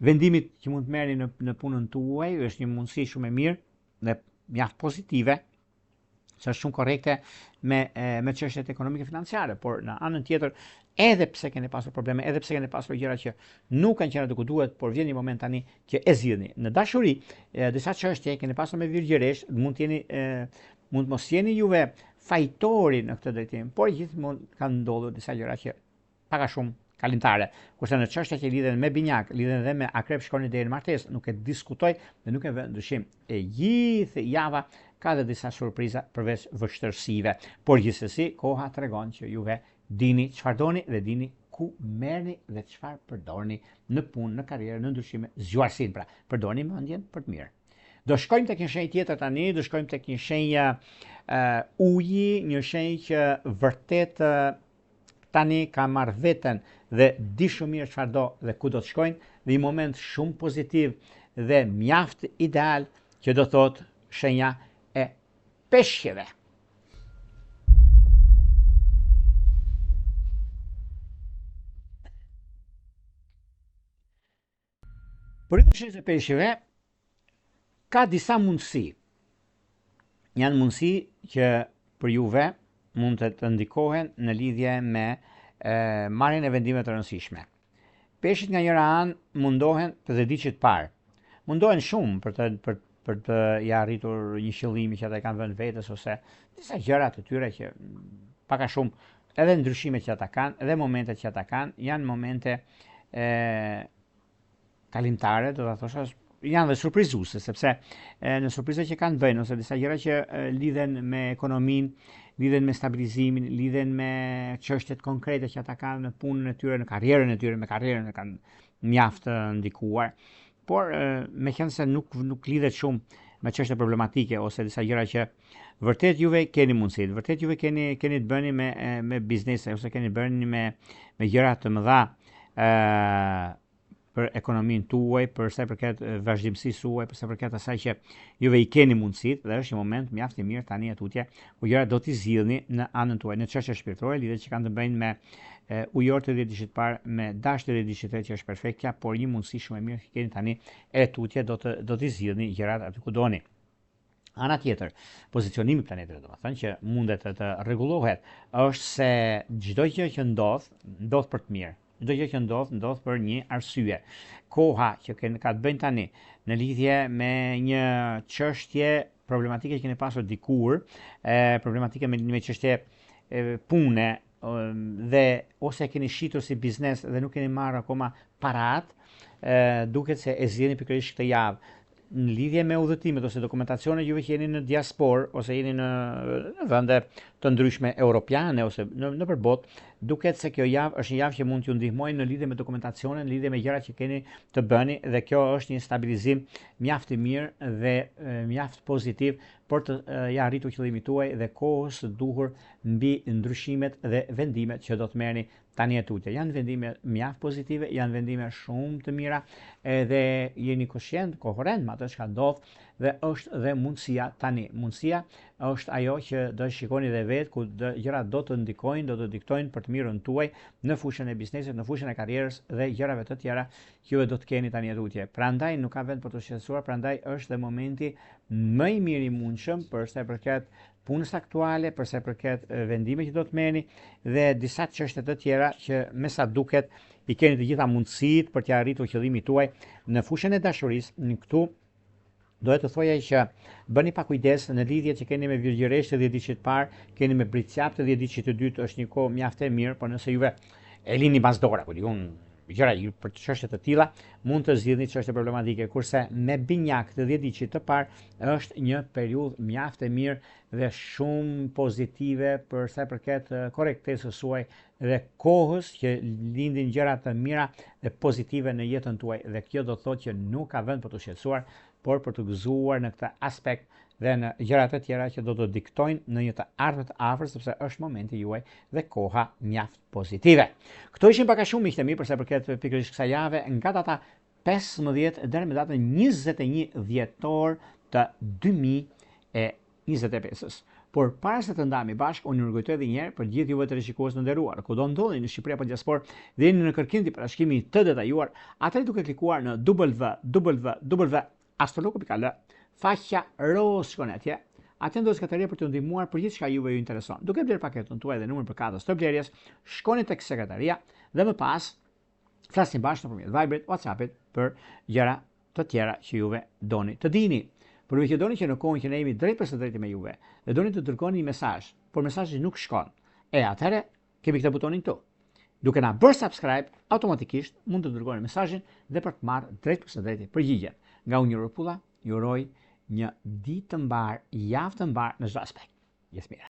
vendimit që mund të merrni në punën tuaj, është një mundësi shumë e mirë dhe mjaft pozitive, që është shumë korrekte me çështjet ekonomike financiare, por në anën tjetër, edhe pse keni pasur probleme, edhe pse keni pasur gjëra që nuk kanë qenë atë ku duhet, por vjen një moment tani që e zgjidhni. Në dashuri, disa çështje keni pasur me virgjëresh, mund mos jeni juve fajtori në këtë drejtim, por gjithmonë kanë ndodhur disa gjëra që pak a shumë kalimtare. Kurse në çështjet që lidhen me binjak, lidhen edhe me akrep, shkoni deri në martesë, nuk e diskutoj dhe nuk e vë ndryshim. E gjithë java ka dhe disa surpriza përveç vështërsive, por gjithsesi koha tregon që juve dini çfarë doni dhe dini ku merrni dhe çfarë përdorni në punë, në karrierë, në ndryshime, zgjuarsin, pra përdorni mendjen për të mirë. Do shkojmë tek një shenjë tjetër tani, do shkojmë tek një shenjë uji, një shenjë që vërtet tani ka marrë veten dhe di shumë mirë çfarë do dhe ku do të shkojnë, dhe një moment shumë pozitiv dhe mjaft ideal që do thotë shenja e peshqeve. Për shenjën e peshqeve ka disa mundësi. Janë mundësi që për juve mund të ndikohen në lidhje me marrjen e vendimeve të rëndësishme. Peshqit nga njëra anë mundohen të 10 ditë të parë. Mundohen shumë për të ja arritur një qëllimi që ata kanë vënë vetes, ose disa gjëra të tyre që pak a shumë edhe ndryshimet që ata kanë, edhe momentet që ata kanë, janë momente kalimtare, do ta thosha, janë dhe surprizuese, sepse në surprizat që kanë bëjnë, ose disa gjëra që lidhen me ekonominë, lidhen me stabilizimin, lidhen me çështjet konkrete që ata kanë në punën e tyre, në karrierën e tyre, me karrierën e kanë mjaft ndikuar. Por meqense nuk lidhet shumë me çështje problematike ose disa gjëra që vërtet juve keni mundësinë, vërtet juve keni të bëni me biznese, ose keni bëni me gjëra të mëdha për ekonominë tuaj, për sa i përket vazhdimësisë suaj, për sa i përket asaj që juve i keni mundësitë, dhe është një moment mjaft i mirë tani atutje ku gjërat do t'i zgjidhni në anën tuaj, në çështje shpirtërore, lidhje që kanë të bëjnë me ujor të 10 ditë parë, me dash të 10 ditë të tretë, që është perfektja, por një mundësi shumë e mirë që keni tani e tutje do t'i zgjidhni gjërat aty ku doni. Ana tjetër, pozicionimi i planetit, domethënë që mundet të rregullohet, është se çdo gjë që ndodh për të mirë. Çdo gjë që ndodh për një arsye. Koha që ka të bëjnë tani në lidhje me një çështje problematike që keni pasur dikur, problematike me çështje pune, dhe ose keni shitur si biznes dhe nuk keni marrë akoma parat, duket se e zgjidhni pikërisht këtë javë. Në lidhje me udhëtimet ose dokumentacione, juve që jeni në diasporë ose jeni në vende të ndryshme europiane ose në përbot, duket se kjo javë është një javë që mund t'ju ndihmojë në lidhje me dokumentacione, në lidhje me gjërat që keni të bëni, dhe kjo është një stabilizim mjaft i mirë dhe mjaft pozitiv për të ja arritur qëllimin tuaj dhe kohës së duhur mbi ndryshimet dhe vendimet që do të merrni tani e tutje. Janë vendime mjaft pozitive, janë vendime shumë të mira, dhe jeni koherent me atë që ndodh dhe është dhe mundësia tani. Mundësia është ajo që do shikoni dhe vetë ku gjërat do të ndikojnë, do të diktojnë për të mirën tuaj në fushën e biznesit, në fushën e karrierës dhe gjërave të tjera që juve do të keni tani tutje. Prandaj nuk ka vend për të shqetësuar, prandaj është dhe momenti më i mirë i mundshëm për sa i përket punës aktuale, për sa i përket vendime që do të merrni dhe disa çështje të tjera që me sa duket i keni të gjitha mundësitë për të arritur qëllimin tuaj në fushën e dashurisë. Këtu dohet të thoja që bëni pa kujdes në lidhjet që keni me virgjëresht të 10 ditë parë, keni me britqap të 10 ditë të dytë, është një kohë mjaft e mirë, por nëse juve e lini bazdora, ku diun gjëra për çështje të tilla, mund të zgjidhni çështje problematike, kurse me binjak të 10 ditë të parë është një periudhë mjaft e mirë dhe shumë pozitive për sa i përket korrektesës suaj dhe kohës që lindin gjëra të mira dhe pozitive në jetën tuaj, dhe kjo do të thotë që nuk ka vend për të shqetësuar, por për të gëzuar në këtë aspekt dhe në gjërat të tjera që do të diktojnë në një të ardhmë të afër, sepse është momenti juaj dhe koha mjaft pozitive. Këto ishin pak a shumë miqtë e mi për sa i përket pikërisht kësaj jave nga data 15 deri në datën 21 dhjetor të 2025. Por para se të ndahemi bashkë, unë ju rikujtoj edhe një herë për gjithë juve të rishikues të nderuar, kudo ndodheni në Shqipëri apo diasporë dhe jeni në kërkim të parashikimit të detajuar, atëherë duke klikuar në www.astrologo.al, faqja ros shkoni atje. Atë do të skatëria për të ndihmuar për gjithçka juve ju intereson. Duke bler paketën tuaj dhe numrin për katës të blerjes, shkoni tek sekretaria dhe më pas flasni bashkë nëpërmjet Viberit, WhatsAppit për gjëra të tjera që juve doni të dini. Por ju që doni që në kohën që ne jemi drejt për së drejti me juve dhe doni të dërgoni një mesazh, por mesazhi nuk shkon, atëherë kemi këtë butonin këtu. Duke na bërë subscribe, automatikisht mund të dërgoni mesazhin dhe për të marrë drejt për së drejti përgjigjen. Nga unë Ropulla, ju uroj një ditë të mbar, javë të mbar në çdo aspekt. Jesmira.